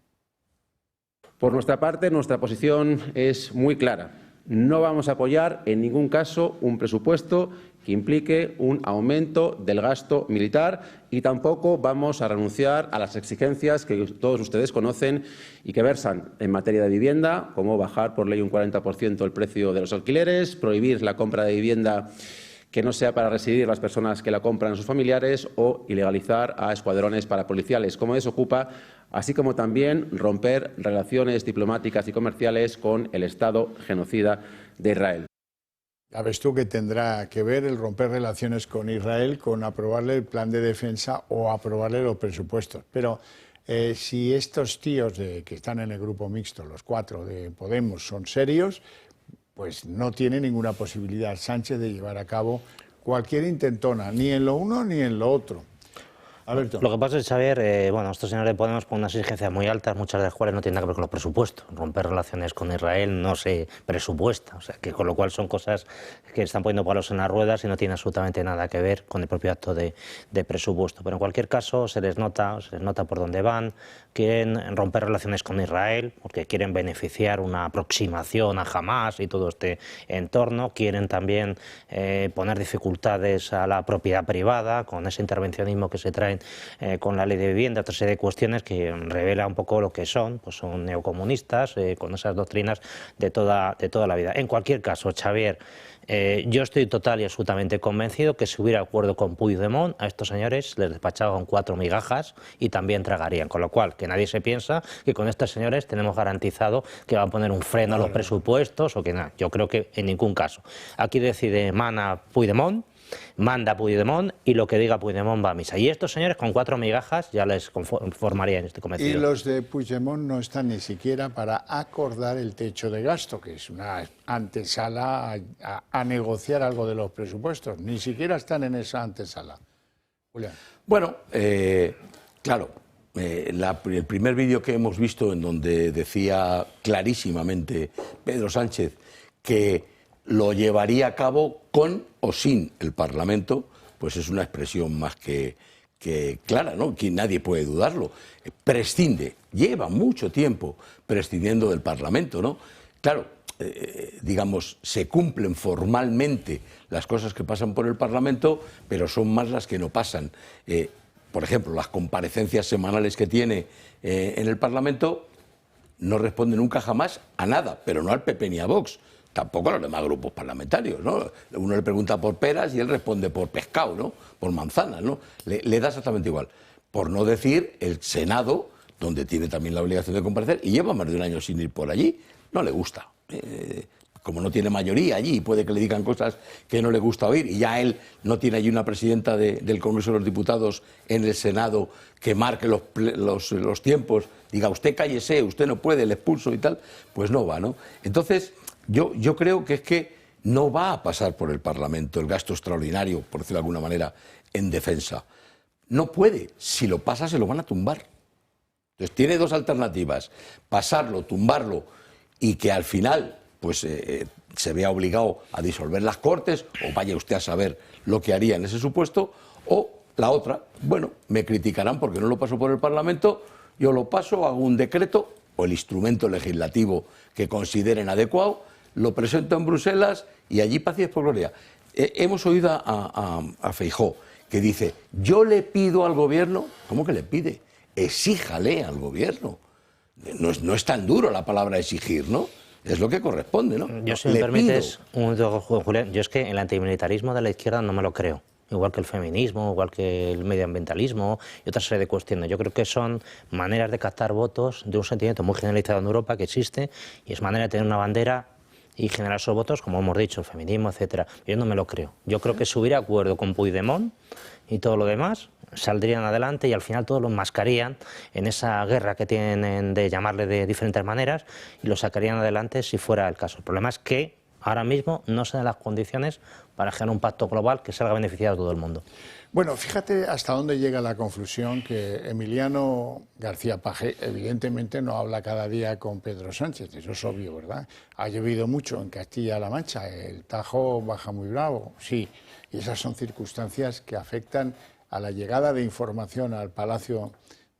Por nuestra parte, nuestra posición es muy clara. No vamos a apoyar en ningún caso un presupuesto que implique un aumento del gasto militar y tampoco vamos a renunciar a las exigencias que todos ustedes conocen y que versan en materia de vivienda, como bajar por ley un 40% el precio de los alquileres, prohibir la compra de vivienda que no sea para residir las personas que la compran a sus familiares o ilegalizar a escuadrones parapoliciales, como desocupa, así como también romper relaciones diplomáticas y comerciales con el Estado genocida de Israel. Ya ves tú que tendrá que ver el romper relaciones con Israel con aprobarle el plan de defensa o aprobarle los presupuestos. Pero si estos tíos que están en el grupo mixto, los 4 de Podemos, son serios, pues no tiene ninguna posibilidad Sánchez de llevar a cabo cualquier intentona, ni en lo uno ni en lo otro. Alberto. Lo que pasa es, Xavier, estos señores de Podemos ponen unas exigencias muy altas, muchas de las cuales no tienen nada que ver con los presupuestos. Romper relaciones con Israel no se presupuesta, o sea, que con lo cual son cosas que están poniendo palos en las ruedas y no tienen absolutamente nada que ver con el propio acto de presupuesto. Pero en cualquier caso se les nota por dónde van. Quieren romper relaciones con Israel porque quieren beneficiar una aproximación a Hamás y todo este entorno. Quieren también poner dificultades a la propiedad privada con ese intervencionismo que se traen con la ley de vivienda, otra serie de cuestiones que revela un poco lo que son, pues son neocomunistas con esas doctrinas de toda la vida. En cualquier caso, Xavier, yo estoy total y absolutamente convencido que si hubiera acuerdo con Puigdemont, a estos señores les despachaban 4 migajas y también tragarían, con lo cual que nadie se piensa que con estos señores tenemos garantizado que van a poner un freno a los presupuestos o que nada. Yo creo que en ningún caso. Aquí decide manda Puigdemont y lo que diga Puigdemont va a misa. Y estos señores con 4 migajas ya les conformarían, estoy convencido. Y los de Puigdemont no están ni siquiera para acordar el techo de gasto, que es una antesala a negociar algo de los presupuestos. Ni siquiera están en esa antesala. Julián. Bueno, claro, el primer vídeo que hemos visto en donde decía clarísimamente Pedro Sánchez que lo llevaría a cabo con o sin el Parlamento, pues es una expresión más que clara, ¿no? Que nadie puede dudarlo. Lleva mucho tiempo prescindiendo del Parlamento, ¿no? Claro, digamos, se cumplen formalmente las cosas que pasan por el Parlamento, pero son más las que no pasan. Por ejemplo, las comparecencias semanales que tiene en el Parlamento no responde nunca jamás a nada, pero no al PP ni a Vox. Tampoco a los demás grupos parlamentarios, ¿no? Uno le pregunta por peras y él responde por pescado, ¿no? Por manzanas, ¿no? Le da exactamente igual. Por no decir el Senado, donde tiene también la obligación de comparecer, y lleva más de un año sin ir por allí, no le gusta. como no tiene mayoría allí, puede que le digan cosas que no le gusta oír, y ya él no tiene allí una presidenta del Congreso de los Diputados en el Senado que marque los tiempos, diga usted cállese, usted no puede, le expulso y tal, pues no va, ¿no? Entonces, yo creo que es que no va a pasar por el Parlamento el gasto extraordinario, por decirlo de alguna manera, en defensa. No puede, si lo pasa se lo van a tumbar. Entonces tiene dos alternativas, pasarlo, tumbarlo y que al final pues se vea obligado a disolver las Cortes, o vaya usted a saber lo que haría en ese supuesto, o la otra, bueno, me criticarán porque no lo paso por el Parlamento, yo lo paso, hago un decreto o el instrumento legislativo que consideren adecuado, lo presento en Bruselas y allí paz y por gloria. Hemos oído a Feijóo que dice, yo le pido al gobierno, ¿cómo que le pide? Exíjale al gobierno. No es tan duro la palabra exigir, ¿no? Es lo que corresponde, ¿no? Yo, si me permites, Julián, yo es que el antimilitarismo de la izquierda no me lo creo. Igual que el feminismo, igual que el medioambientalismo y otra serie de cuestiones. Yo creo que son maneras de captar votos de un sentimiento muy generalizado en Europa que existe, y es manera de tener una bandera y generar esos votos, como hemos dicho, el feminismo, etcétera. Yo no me lo creo. Yo creo que si hubiera acuerdo con Puigdemont y todo lo demás, saldrían adelante y al final todos lo enmascarían en esa guerra que tienen de llamarle de diferentes maneras y lo sacarían adelante si fuera el caso. El problema es que ahora mismo no se dan las condiciones para generar un pacto global que salga beneficiado a todo el mundo. Bueno, fíjate hasta dónde llega la conclusión que Emiliano García Paje evidentemente no habla cada día con Pedro Sánchez, eso es obvio, ¿verdad? Ha llovido mucho en Castilla-La Mancha, el Tajo baja muy bravo, sí, y esas son circunstancias que afectan a la llegada de información al Palacio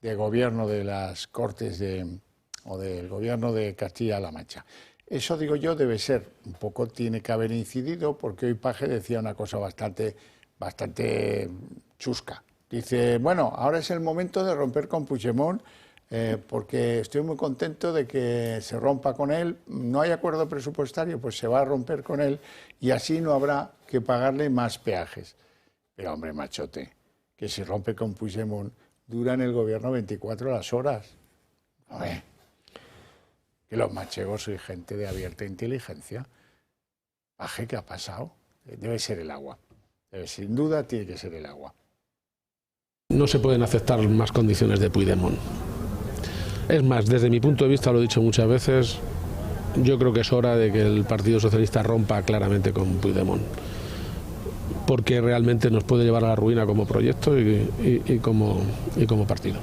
de Gobierno de las Cortes o del Gobierno de Castilla-La Mancha. Eso, digo yo, debe ser, un poco tiene que haber incidido, porque hoy Paje decía una cosa bastante chusca. Dice, bueno, ahora es el momento de romper con Puigdemont, porque estoy muy contento de que se rompa con él, no hay acuerdo presupuestario, pues se va a romper con él y así no habrá que pagarle más peajes. Pero hombre, machote, que se rompe con Puigdemont, dura en el gobierno 24 horas. Oye, que los manchegos soy gente de abierta inteligencia. Paje, ¿qué ha pasado? Debe ser el agua. Sin duda tiene que ser el agua. No se pueden aceptar más condiciones de Puigdemont. Es más, desde mi punto de vista, lo he dicho muchas veces, yo creo que es hora de que el Partido Socialista rompa claramente con Puigdemont, porque realmente nos puede llevar a la ruina como proyecto y como partido.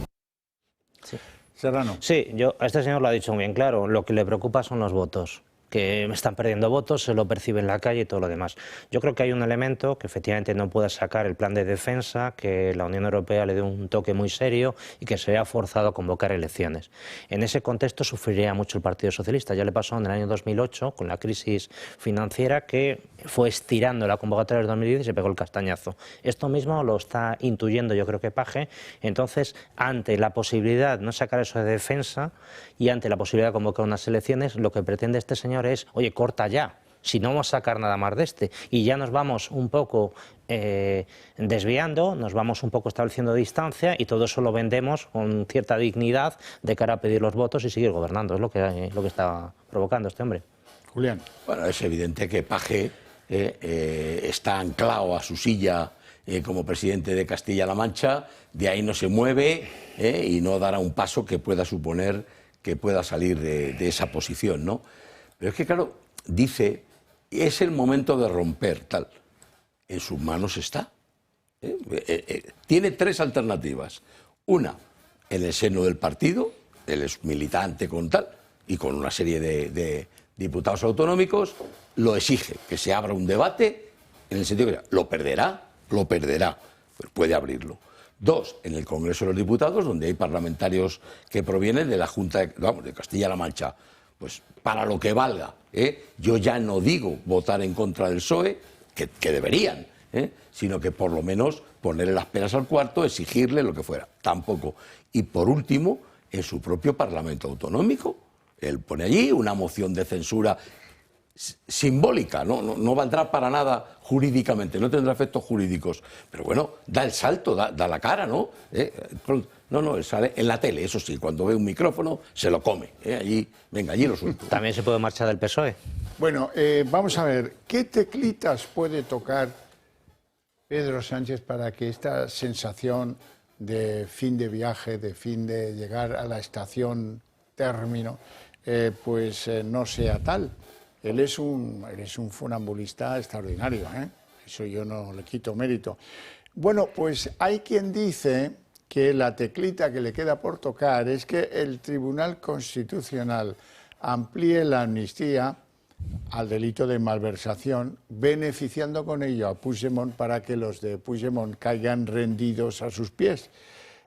Sí. Serrano. Sí, este señor lo ha dicho muy bien claro, lo que le preocupa son los votos. Que están perdiendo votos, se lo percibe en la calle y todo lo demás. Yo creo que hay un elemento que efectivamente no puede sacar el plan de defensa, que la Unión Europea le dé un toque muy serio y que se vea forzado a convocar elecciones. En ese contexto sufriría mucho el Partido Socialista. Ya le pasó en el año 2008 con la crisis financiera, que fue estirando la convocatoria del 2010 y se pegó el castañazo. Esto mismo lo está intuyendo yo creo que Paje. Entonces, ante la posibilidad de no sacar eso de defensa y ante la posibilidad de convocar unas elecciones, lo que pretende este señor es, oye, corta ya, si no vamos a sacar nada más de este, y ya nos vamos un poco desviando, nos vamos un poco estableciendo distancia y todo eso lo vendemos con cierta dignidad de cara a pedir los votos y seguir gobernando. Es lo que está provocando este hombre. Julián. Bueno, es evidente que Paje está anclado a su silla como presidente de Castilla-La Mancha, de ahí no se mueve y no dará un paso que pueda suponer que pueda salir de esa posición, ¿no? Pero es que, claro, dice, es el momento de romper, tal. En sus manos está. Tiene tres alternativas. Una, en el seno del partido, él es militante con tal, y con una serie de diputados autonómicos, lo exige, que se abra un debate, en el sentido que lo perderá, pero puede abrirlo. Dos, en el Congreso de los Diputados, donde hay parlamentarios que provienen de la Junta de Castilla-La Mancha. Pues para lo que valga, yo ya no digo votar en contra del PSOE, que deberían, sino que por lo menos ponerle las peras al cuarto, exigirle lo que fuera. Tampoco. Y por último, en su propio Parlamento Autonómico, él pone allí una moción de censura simbólica, no valdrá para nada jurídicamente, no tendrá efectos jurídicos, pero bueno, da el salto, da la cara, ¿no? No, sale en la tele, eso sí, cuando ve un micrófono se lo come, allí lo suelto. También se puede marchar del PSOE. Bueno, vamos a ver, ¿qué teclitas puede tocar Pedro Sánchez para que esta sensación de fin de viaje, de fin de llegar a la estación término, no sea tal? Él es un funambulista extraordinario, ¿eh? Eso yo no le quito mérito. Bueno, pues hay quien dice que la teclita que le queda por tocar es que el Tribunal Constitucional amplíe la amnistía al delito de malversación, beneficiando con ello a Puigdemont para que los de Puigdemont caigan rendidos a sus pies.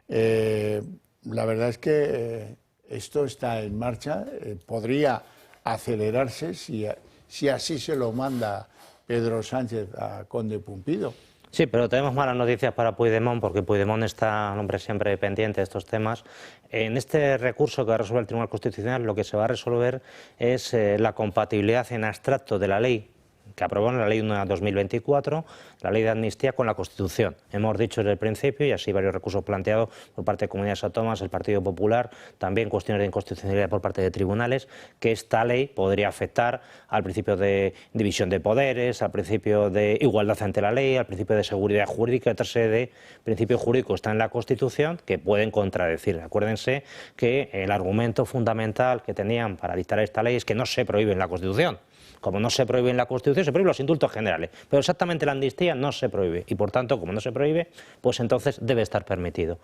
La verdad es que esto está en marcha, podría acelerarse si así se lo manda Pedro Sánchez a Conde Pumpido. Sí, pero tenemos malas noticias para Puigdemont, porque Puigdemont está, hombre, siempre pendiente de estos temas. En este recurso que va a resolver el Tribunal Constitucional, lo que se va a resolver es la compatibilidad en abstracto de la ley que aprobó en la Ley 1 de 2024, la Ley de Amnistía, con la Constitución. Hemos dicho desde el principio, y así varios recursos planteados por parte de comunidades autónomas, el Partido Popular, también cuestiones de inconstitucionalidad por parte de tribunales, que esta ley podría afectar al principio de división de poderes, al principio de igualdad ante la ley, al principio de seguridad jurídica, otra serie de principios jurídicos está en la Constitución que pueden contradecir. Acuérdense que el argumento fundamental que tenían para dictar esta ley es que no se prohíbe en la Constitución. Como no se prohíbe en la Constitución, se prohíben los indultos generales, pero exactamente la amnistía no se prohíbe y, por tanto, como no se prohíbe, pues entonces debe estar permitido.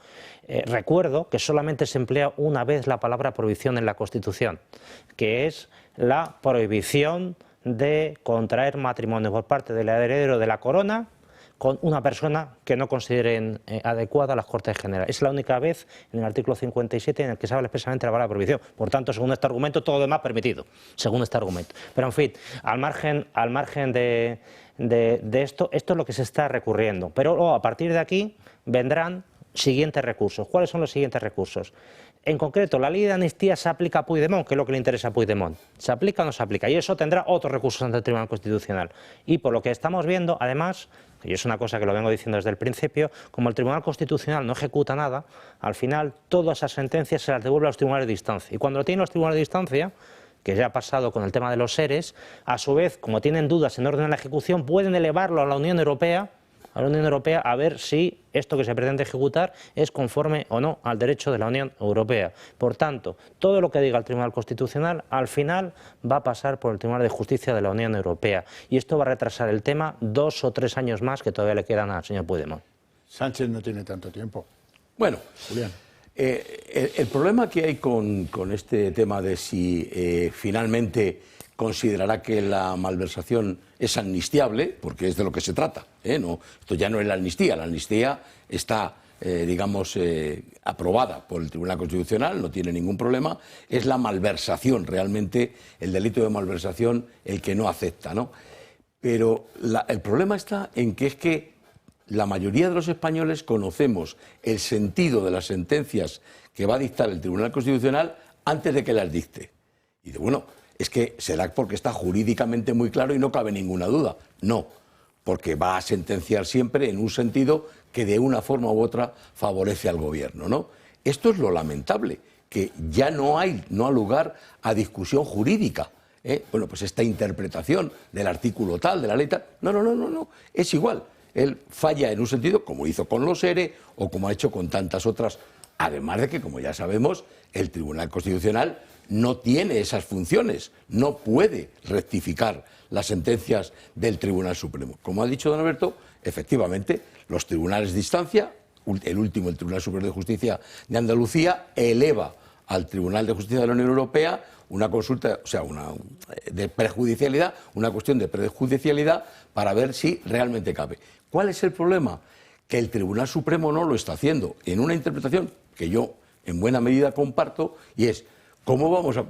Recuerdo que solamente se emplea una vez la palabra prohibición en la Constitución, que es la prohibición de contraer matrimonio por parte del heredero de la corona con una persona que no consideren adecuada a las Cortes Generales. Es la única vez en el artículo 57 en el que se habla expresamente de la palabra prohibición. Por tanto, según este argumento, todo lo demás permitido, según este argumento. Pero, en fin, al margen de esto es lo que se está recurriendo. Pero luego, a partir de aquí, vendrán siguientes recursos. ¿Cuáles son los siguientes recursos? En concreto, la ley de amnistía se aplica a Puigdemont, que es lo que le interesa a Puigdemont. ¿Se aplica o no se aplica? Y eso tendrá otros recursos ante el Tribunal Constitucional. Y por lo que estamos viendo, además, y es una cosa que lo vengo diciendo desde el principio, como el Tribunal Constitucional no ejecuta nada, al final todas esas sentencias se las devuelve a los tribunales de instancia. Y cuando lo tienen los tribunales de instancia, que ya ha pasado con el tema de los seres, a su vez, como tienen dudas en orden a la ejecución, pueden elevarlo a la Unión Europea, a ver si esto que se pretende ejecutar es conforme o no al derecho de la Unión Europea. Por tanto, todo lo que diga el Tribunal Constitucional al final va a pasar por el Tribunal de Justicia de la Unión Europea. Y esto va a retrasar el tema 2 o 3 años más que todavía le quedan al señor Puigdemont. Sánchez no tiene tanto tiempo. Bueno, Julián. El problema que hay con este tema de si finalmente considerará que la malversación es amnistiable, porque es de lo que se trata, no, esto ya no es la amnistía está, aprobada por el Tribunal Constitucional, no tiene ningún problema, es la malversación, realmente el delito de malversación el que no acepta, ¿no? Pero el problema está en que es que la mayoría de los españoles conocemos el sentido de las sentencias que va a dictar el Tribunal Constitucional antes de que las dicte. Y es que será porque está jurídicamente muy claro y no cabe ninguna duda. No, porque va a sentenciar siempre en un sentido que de una forma u otra favorece al gobierno, ¿no? Esto es lo lamentable, que ya no ha lugar a discusión jurídica. Pues esta interpretación del artículo tal, de la ley tal, no, es igual. Él falla en un sentido, como hizo con los ERE o como ha hecho con tantas otras. Además de que, como ya sabemos, el Tribunal Constitucional no tiene esas funciones, no puede rectificar las sentencias del Tribunal Supremo. Como ha dicho don Alberto, efectivamente, los tribunales de instancia, el último, el Tribunal Superior de Justicia de Andalucía, eleva al Tribunal de Justicia de la Unión Europea una consulta, una cuestión de prejudicialidad para ver si realmente cabe. ¿Cuál es el problema? Que el Tribunal Supremo no lo está haciendo en una interpretación que yo en buena medida comparto, y es ¿cómo vamos a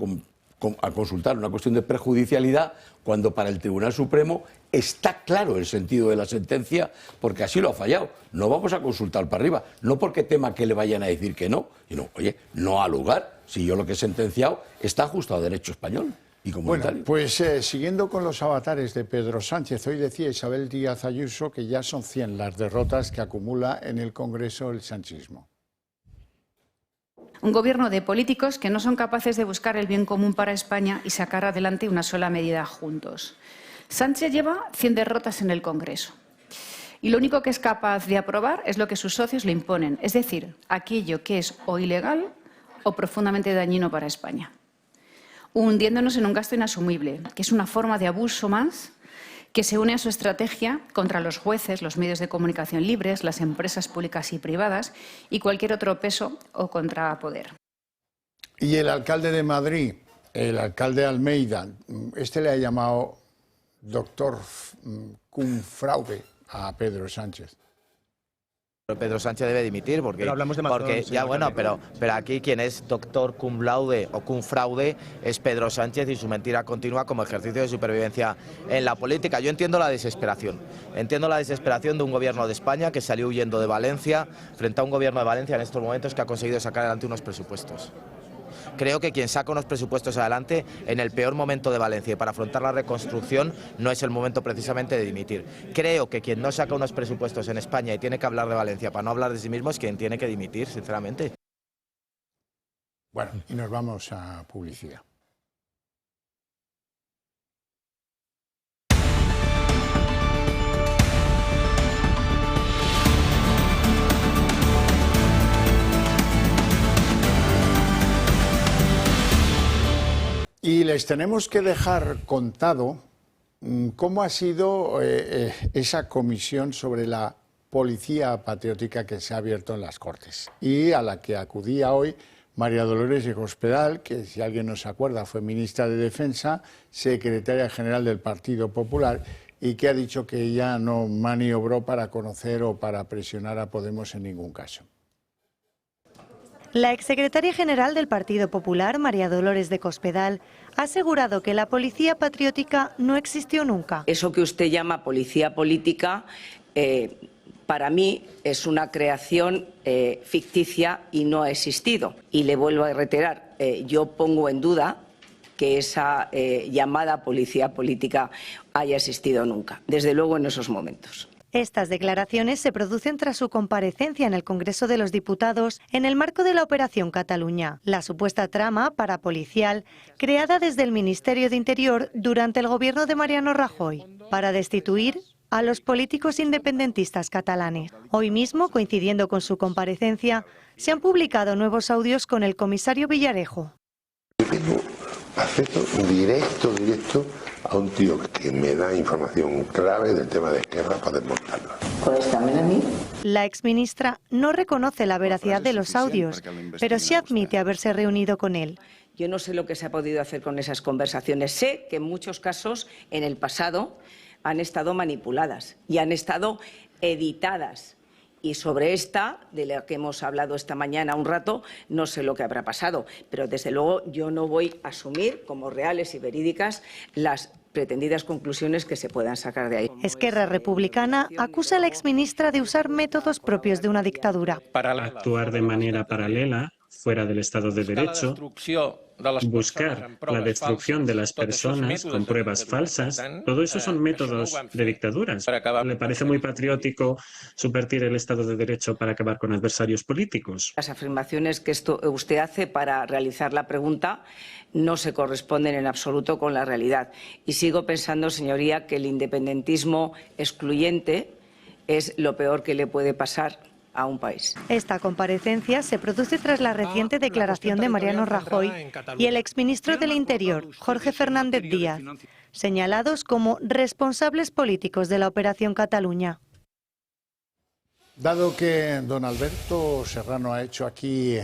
consultar una cuestión de prejudicialidad cuando para el Tribunal Supremo está claro el sentido de la sentencia porque así lo ha fallado? No vamos a consultar para arriba, no porque tema que le vayan a decir que no, sino, oye, no ha lugar, si yo lo que he sentenciado está ajustado a derecho español y comunitario. Bueno, pues siguiendo con los avatares de Pedro Sánchez, hoy decía Isabel Díaz Ayuso que ya son 100 las derrotas que acumula en el Congreso el sanchismo. Un gobierno de políticos que no son capaces de buscar el bien común para España y sacar adelante una sola medida juntos. Sánchez lleva 100 derrotas en el Congreso. Y lo único que es capaz de aprobar es lo que sus socios le imponen, es decir, aquello que es o ilegal o profundamente dañino para España. Hundiéndonos en un gasto inasumible, que es una forma de abuso más que se une a su estrategia contra los jueces, los medios de comunicación libres, las empresas públicas y privadas y cualquier otro peso o contrapoder. Y el alcalde de Madrid, el alcalde Almeida, este le ha llamado doctor cum fraude a Pedro Sánchez. Pedro Sánchez debe dimitir porque ya bueno, pero aquí quien es doctor cum laude o cum fraude es Pedro Sánchez y su mentira continua como ejercicio de supervivencia en la política. Yo entiendo la desesperación de un gobierno de España que salió huyendo de Valencia frente a un gobierno de Valencia en estos momentos que ha conseguido sacar adelante unos presupuestos. Creo que quien saca unos presupuestos adelante en el peor momento de Valencia y para afrontar la reconstrucción no es el momento precisamente de dimitir. Creo que quien no saca unos presupuestos en España y tiene que hablar de Valencia para no hablar de sí mismo es quien tiene que dimitir, sinceramente. Bueno, y nos vamos a publicidad. Y les tenemos que dejar contado cómo ha sido esa comisión sobre la policía patriótica que se ha abierto en las Cortes y a la que acudía hoy María Dolores de Cospedal, que si alguien no se acuerda fue ministra de Defensa, secretaria general del Partido Popular y que ha dicho que ella no maniobró para conocer o para presionar a Podemos en ningún caso. La exsecretaria general del Partido Popular, María Dolores de Cospedal, ha asegurado que la policía patriótica no existió nunca. Eso que usted llama policía política, para mí es una creación ficticia y no ha existido. Y le vuelvo a reiterar, yo pongo en duda que esa llamada policía política haya existido nunca, desde luego en esos momentos. Estas declaraciones se producen tras su comparecencia en el Congreso de los Diputados en el marco de la Operación Cataluña, la supuesta trama parapolicial creada desde el Ministerio de Interior durante el gobierno de Mariano Rajoy para destituir a los políticos independentistas catalanes. Hoy mismo, coincidiendo con su comparecencia, se han publicado nuevos audios con el comisario Villarejo. Yo tengo acceso directo a un tío que me da información clave del tema de Esquerra para desmontarlo. ¿Pues también a mí? La exministra no reconoce la veracidad de los audios, pero sí admite haberse reunido con él. Yo no sé lo que se ha podido hacer con esas conversaciones. Sé que en muchos casos, en el pasado, han estado manipuladas y han estado editadas. Y sobre esta, de la que hemos hablado esta mañana un rato, no sé lo que habrá pasado. Pero desde luego yo no voy a asumir como reales y verídicas las pretendidas conclusiones que se puedan sacar de ahí. Esquerra Republicana acusa a la exministra de usar métodos propios de una dictadura. Para actuar de manera paralela, fuera del Estado de Derecho, buscar la destrucción de las personas con pruebas falsas, todo eso son métodos de dictaduras. ¿Le parece muy patriótico subvertir el Estado de Derecho para acabar con adversarios políticos? Las afirmaciones que usted hace para realizar la pregunta no se corresponden en absoluto con la realidad. Y sigo pensando, señoría, que el independentismo excluyente es lo peor que le puede pasar a un país. Esta comparecencia se produce tras la reciente declaración de Mariano Rajoy y el exministro del Interior, Jorge Fernández Díaz, señalados como responsables políticos de la Operación Cataluña. Dado que don Alberto Serrano ha hecho aquí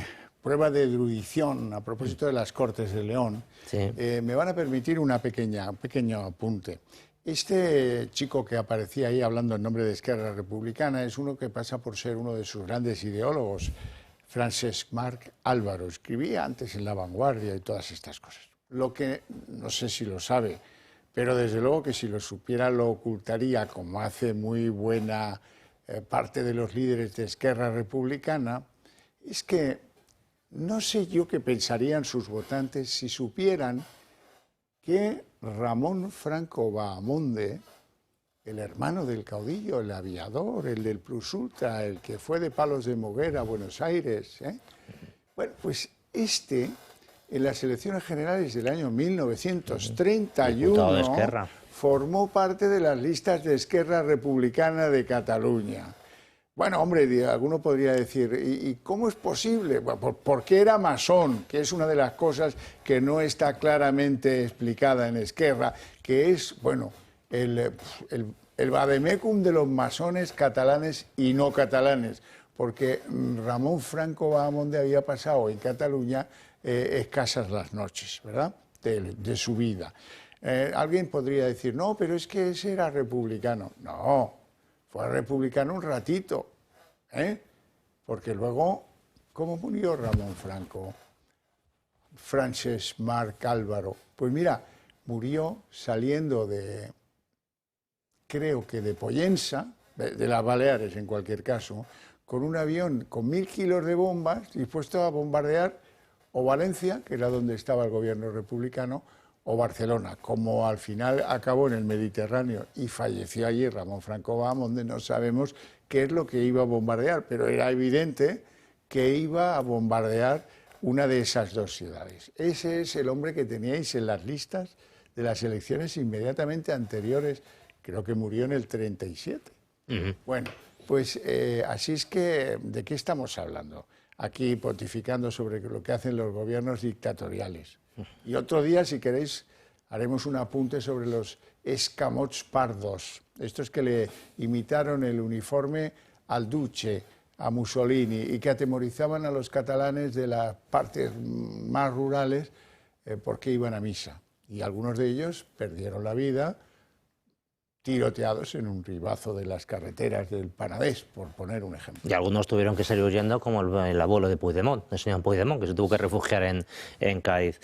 prueba de erudición a propósito de las Cortes de León, me van a permitir un pequeño apunte. Este chico que aparecía ahí hablando en nombre de Esquerra Republicana es uno que pasa por ser uno de sus grandes ideólogos, Francesc Marc Álvaro. Escribía antes en La Vanguardia y todas estas cosas. Lo que no sé si lo sabe, pero desde luego que si lo supiera lo ocultaría, como hace muy buena parte de los líderes de Esquerra Republicana, es que no sé yo qué pensarían sus votantes si supieran que Ramón Franco Bahamonde, el hermano del caudillo, el aviador, el del Plus Ultra, el que fue de Palos de Moguer a Buenos Aires, Bueno, pues en las elecciones generales del año 1931, formó parte de las listas de Esquerra Republicana de Cataluña. Bueno, hombre, alguno podría decir, ¿y cómo es posible? Bueno, porque era masón, que es una de las cosas que no está claramente explicada en Esquerra, que es, bueno, el vademecum de los masones catalanes y no catalanes, porque Ramón Franco Bahamonde había pasado en Cataluña escasas las noches, ¿verdad?, de su vida. Alguien podría decir, no, pero es que ese era republicano. No, fue republicano un ratito, porque luego, ¿cómo murió Ramón Franco? Francesc Marc Álvaro. Pues mira, murió saliendo creo que de Pollensa, de las Baleares en cualquier caso, con un avión con 1000 kilos de bombas dispuesto a bombardear o Valencia, que era donde estaba el gobierno republicano, o Barcelona. Como al final acabó en el Mediterráneo y falleció allí Ramón Franco Bahamonde, no sabemos qué es lo que iba a bombardear, pero era evidente que iba a bombardear una de esas dos ciudades. Ese es el hombre que teníais en las listas de las elecciones inmediatamente anteriores, creo que murió en el 37. Bueno, pues así es que, ¿de qué estamos hablando? Aquí pontificando sobre lo que hacen los gobiernos dictatoriales. Y otro día, si queréis, haremos un apunte sobre los escamots pardos, estos que le imitaron el uniforme al Duce, a Mussolini, y que atemorizaban a los catalanes de las partes más rurales porque iban a misa. Y algunos de ellos perdieron la vida tiroteados en un ribazo de las carreteras del Penedès, por poner un ejemplo. Y algunos tuvieron que salir huyendo, como el abuelo de Puigdemont, el señor Puigdemont, que se tuvo que refugiar en Cádiz.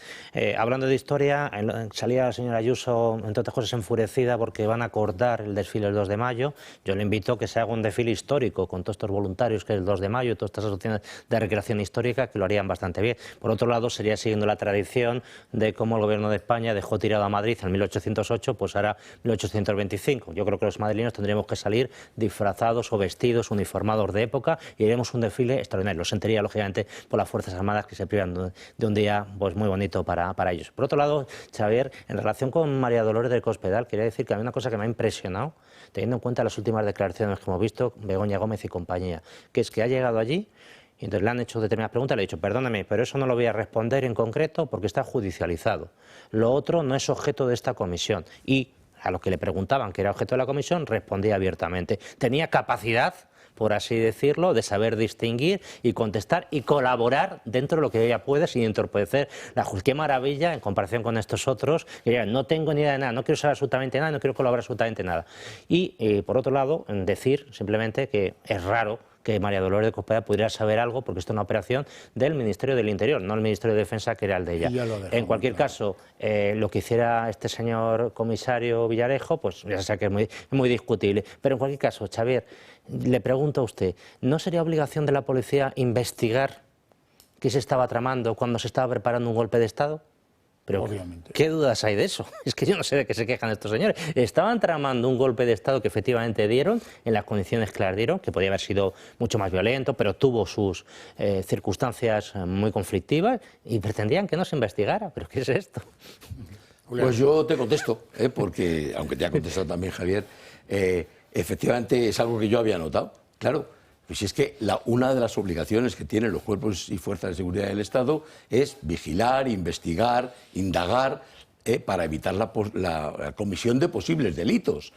Hablando de historia, salía la señora Ayuso, entre otras cosas, enfurecida porque van a cortar el desfile el 2 de mayo. Yo le invito a que se haga un desfile histórico con todos estos voluntarios que es el 2 de mayo, todas estas asociaciones de recreación histórica que lo harían bastante bien. Por otro lado, sería siguiendo la tradición de cómo el gobierno de España dejó tirado a Madrid en 1808, pues ahora 1825. Yo creo que los madrileños tendríamos que salir disfrazados o vestidos, uniformados de época, y haremos un desfile extraordinario. Lo sentiría, lógicamente, por las Fuerzas Armadas, que se privan de un día pues muy bonito para ellos. Por otro lado, Xavier, en relación con María Dolores del Cospedal, quería decir que hay una cosa que me ha impresionado, teniendo en cuenta las últimas declaraciones que hemos visto, Begoña Gómez y compañía, que es que ha llegado allí y entonces le han hecho determinadas preguntas, le he dicho, perdóname, pero eso no lo voy a responder en concreto porque está judicializado. Lo otro no es objeto de esta comisión. Y a lo que le preguntaban que era objeto de la comisión, respondía abiertamente. Tenía capacidad, por así decirlo, de saber distinguir y contestar y colaborar dentro de lo que ella puede sin entorpecer la justicia. Qué maravilla en comparación con estos otros, que dirían, no tengo ni idea de nada, no quiero saber absolutamente nada, no quiero colaborar absolutamente nada. Y, por otro lado, decir simplemente que es raro que María Dolores del Cospedal pudiera saber algo, porque esto es una operación del Ministerio del Interior, no el Ministerio de Defensa, que era el de ella. En cualquier caso, lo que hiciera este señor comisario Villarejo, pues ya sé que es muy discutible. Pero en cualquier caso, Xavier, le pregunto a usted, ¿no sería obligación de la policía investigar qué se estaba tramando cuando se estaba preparando un golpe de Estado? Pero, obviamente. ¿Qué dudas hay de eso? Es que yo no sé de qué se quejan estos señores. Estaban tramando un golpe de Estado que efectivamente dieron, en las condiciones que las dieron, que podía haber sido mucho más violento, pero tuvo sus circunstancias muy conflictivas, y pretendían que no se investigara. ¿Pero qué es esto? Pues yo te contesto, porque, aunque te ha contestado también Javier, efectivamente es algo que yo había notado. Claro. Pues es que una de las obligaciones que tienen los cuerpos y fuerzas de seguridad del Estado es vigilar, investigar, indagar, para evitar la comisión de posibles delitos.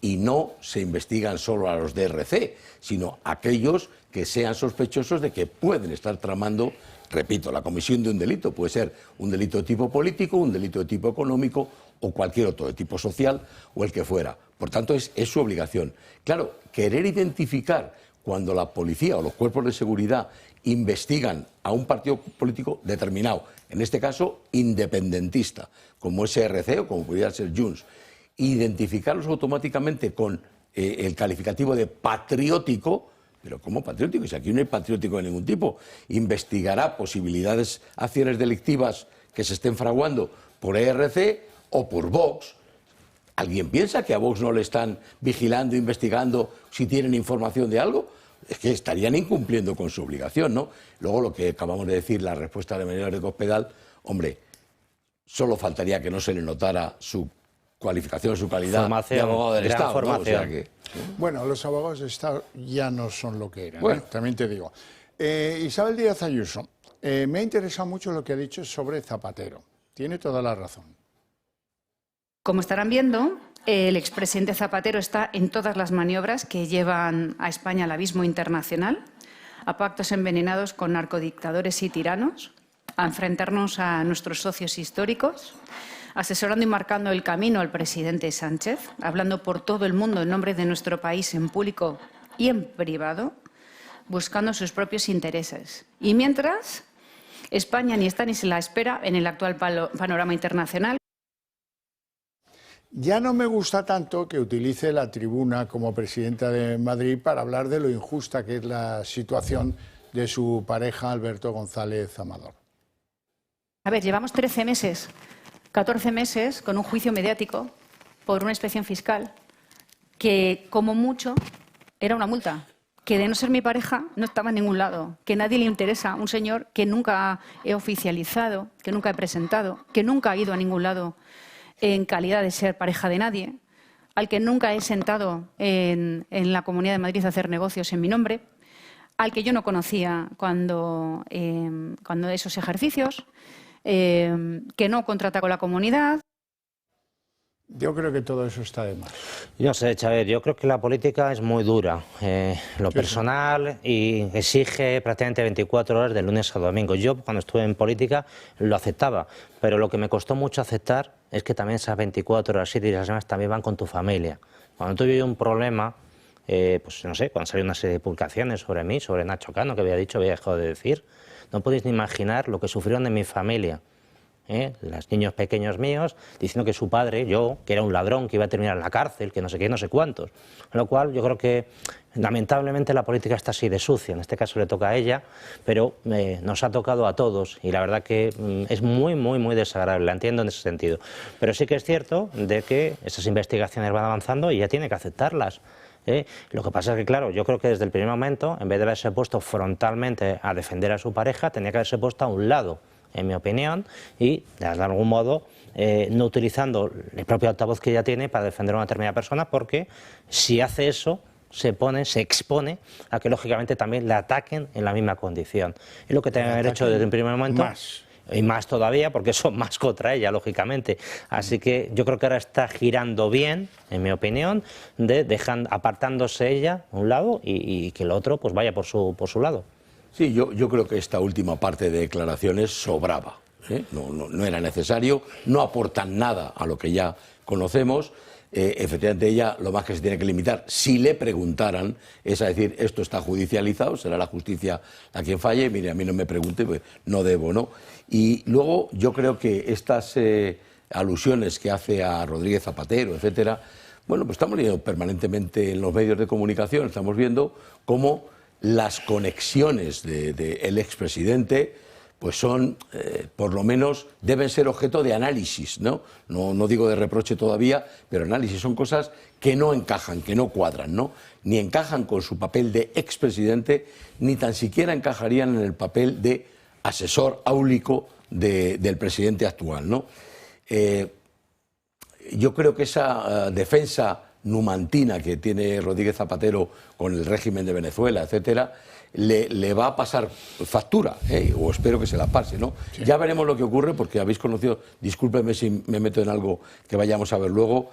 Y no se investigan solo a los DRC, sino a aquellos que sean sospechosos de que pueden estar tramando, repito, la comisión de un delito. Puede ser un delito de tipo político, un delito de tipo económico o cualquier otro de tipo social o el que fuera. Por tanto, es su obligación. Claro, querer identificar cuando la policía o los cuerpos de seguridad investigan a un partido político determinado, en este caso independentista, como es ERC o como pudiera ser Junts, identificarlos automáticamente con el calificativo de patriótico. Pero ¿cómo patriótico? Si aquí no hay patriótico de ningún tipo. Investigará posibilidades, acciones delictivas que se estén fraguando por ERC o por Vox. ¿Alguien piensa que a Vox no le están vigilando, investigando si tienen información de algo? es que estarían incumpliendo con su obligación, ¿no? Luego lo que acabamos de decir, la respuesta de María de Cospedal, hombre, solo faltaría que no se le notara su cualificación, su calidad formación, de abogado del Estado. formación. ¿No? O sea que... Bueno, los abogados de Estado ya no son lo que eran, bueno. También te digo. Isabel Díaz Ayuso, me ha interesado mucho lo que ha dicho sobre Zapatero. Tiene toda la razón. Como estarán viendo, el expresidente Zapatero está en todas las maniobras que llevan a España al abismo internacional, a pactos envenenados con narcodictadores y tiranos, a enfrentarnos a nuestros socios históricos, asesorando y marcando el camino al presidente Sánchez, hablando por todo el mundo en nombre de nuestro país en público y en privado, buscando sus propios intereses. Y mientras, España ni está ni se la espera en el actual panorama internacional. Ya no me gusta tanto que utilice la tribuna como presidenta de Madrid para hablar de lo injusta que es la situación de su pareja Alberto González Amador. A ver, llevamos 13 meses, 14 meses con un juicio mediático por una inspección fiscal que, como mucho, era una multa. Que de no ser mi pareja no estaba en ningún lado, que a nadie le interesa, un señor que nunca he oficializado, que nunca he presentado, que nunca ha ido a ningún lado en calidad de ser pareja de nadie, al que nunca he sentado en la Comunidad de Madrid a hacer negocios en mi nombre, al que yo no conocía cuando esos ejercicios, que no contrata con la comunidad. Yo creo que todo eso está de más. Yo sé, Xavier, yo creo que la política es muy dura, lo personal, y exige prácticamente 24 horas de lunes a domingo. Yo, cuando estuve en política, lo aceptaba, pero lo que me costó mucho aceptar es que también esas 24 horas, 7 días a la semana, también van con tu familia. Cuando tuve un problema, pues no sé, cuando salió una serie de publicaciones sobre mí, sobre Nacho Cano, que había dejado de decir, no podéis ni imaginar lo que sufrieron de mi familia. Los niños pequeños míos diciendo que su padre, yo, que era un ladrón, que iba a terminar en la cárcel, que no sé qué, no sé cuántos. Con lo cual yo creo que lamentablemente la política está así de sucia, en este caso le toca a ella, pero nos ha tocado a todos y la verdad que es muy, muy, muy desagradable, la entiendo en ese sentido. Pero sí que es cierto de que esas investigaciones van avanzando y ella tiene que aceptarlas. Lo que pasa es que, claro, yo creo que desde el primer momento, en vez de haberse puesto frontalmente a defender a su pareja, tenía que haberse puesto a un lado, en mi opinión, y de algún modo no utilizando el propio altavoz que ella tiene para defender a una determinada persona, porque si hace eso se expone a que lógicamente también le ataquen en la misma condición. Es lo que tenía que haber hecho desde el primer momento. Más. Y más todavía, porque son más contra ella, lógicamente. Así que yo creo que ahora está girando bien, en mi opinión, apartándose ella a un lado y que el otro pues vaya por su lado. Sí, yo creo que esta última parte de declaraciones sobraba. No era necesario, no aportan nada a lo que ya conocemos. Efectivamente, ella lo más que se tiene que limitar, si le preguntaran, es a decir, esto está judicializado, será la justicia a quien falle, mire, a mí no me pregunte, pues no debo, ¿no? Y luego yo creo que estas alusiones que hace a Rodríguez Zapatero, etcétera, bueno, pues estamos leyendo permanentemente en los medios de comunicación, estamos viendo cómo las conexiones del expresidente pues son, por lo menos, deben ser objeto de análisis, ¿no? No digo de reproche todavía, pero análisis, son cosas que no encajan, que no cuadran, ¿no? Ni encajan con su papel de expresidente, ni tan siquiera encajarían en el papel de asesor áulico del presidente actual, ¿no? Yo creo que esa defensa numantina que tiene Rodríguez Zapatero con el régimen de Venezuela, etcétera, le va a pasar factura, o espero que se la pase, ¿no? Sí. Ya veremos lo que ocurre, porque habéis conocido, discúlpeme si me meto en algo que vayamos a ver luego,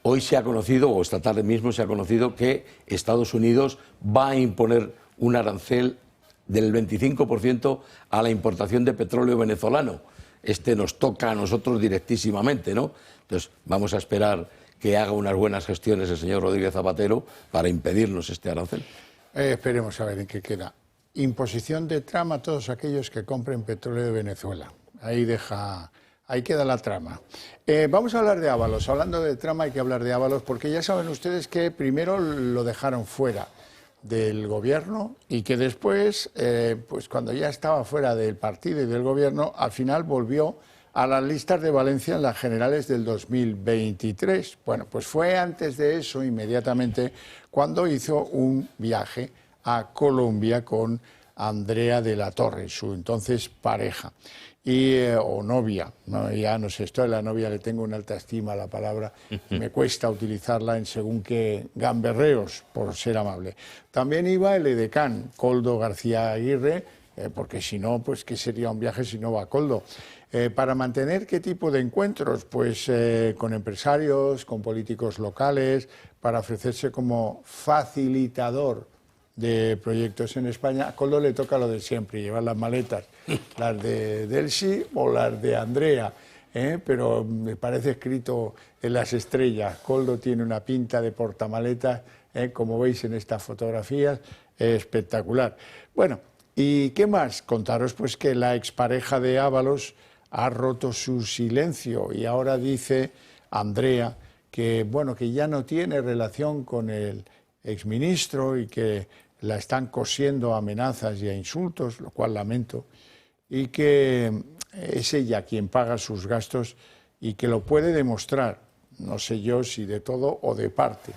hoy se ha conocido, o esta tarde mismo se ha conocido, que Estados Unidos va a imponer un arancel del 25% a la importación de petróleo venezolano. Nos toca a nosotros directísimamente, ¿no? Entonces, vamos a esperar que haga unas buenas gestiones el señor Rodríguez Zapatero para impedirnos este arancel. Esperemos a ver en qué queda. Imposición de trama a todos aquellos que compren petróleo de Venezuela. Ahí queda la trama. Vamos a hablar de Ábalos. Hablando de trama hay que hablar de Ábalos, porque ya saben ustedes que primero lo dejaron fuera del gobierno y que después, pues cuando ya estaba fuera del partido y del gobierno, al final volvió a las listas de Valencia en las generales del 2023. Bueno, pues fue antes de eso, inmediatamente, cuando hizo un viaje a Colombia con Andrea de la Torre, su entonces pareja o novia, no, ya no sé, esto de la novia le tengo una alta estima a la palabra, me cuesta utilizarla en según qué gamberreos, por ser amable. También iba el edecán, Koldo García Aguirre, porque si no, pues ¿qué sería un viaje si no va Koldo? ¿Para mantener qué tipo de encuentros? Pues con empresarios, con políticos locales, para ofrecerse como facilitador de proyectos en España. A Koldo le toca lo de siempre, llevar las maletas, las de Delcy o las de Andrea, pero me parece escrito en las estrellas. Koldo tiene una pinta de portamaletas, como veis en estas fotografías, espectacular. Bueno, ¿y qué más? Contaros pues que la expareja de Ábalos ha roto su silencio y ahora dice Andrea que, bueno, que ya no tiene relación con el exministro y que la están cosiendo amenazas y a insultos, lo cual lamento, y que es ella quien paga sus gastos y que lo puede demostrar, no sé yo si de todo o de parte,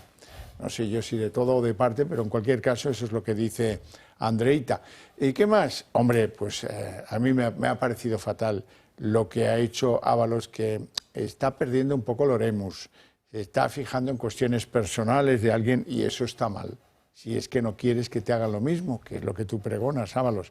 pero en cualquier caso eso es lo que dice Andreita. ¿Y qué más? Hombre, pues a mí me ha parecido fatal lo que ha hecho Ábalos, que está perdiendo un poco el oremus, se está fijando en cuestiones personales de alguien y eso está mal. Si es que no quieres que te hagan lo mismo, que es lo que tú pregonas, Ábalos.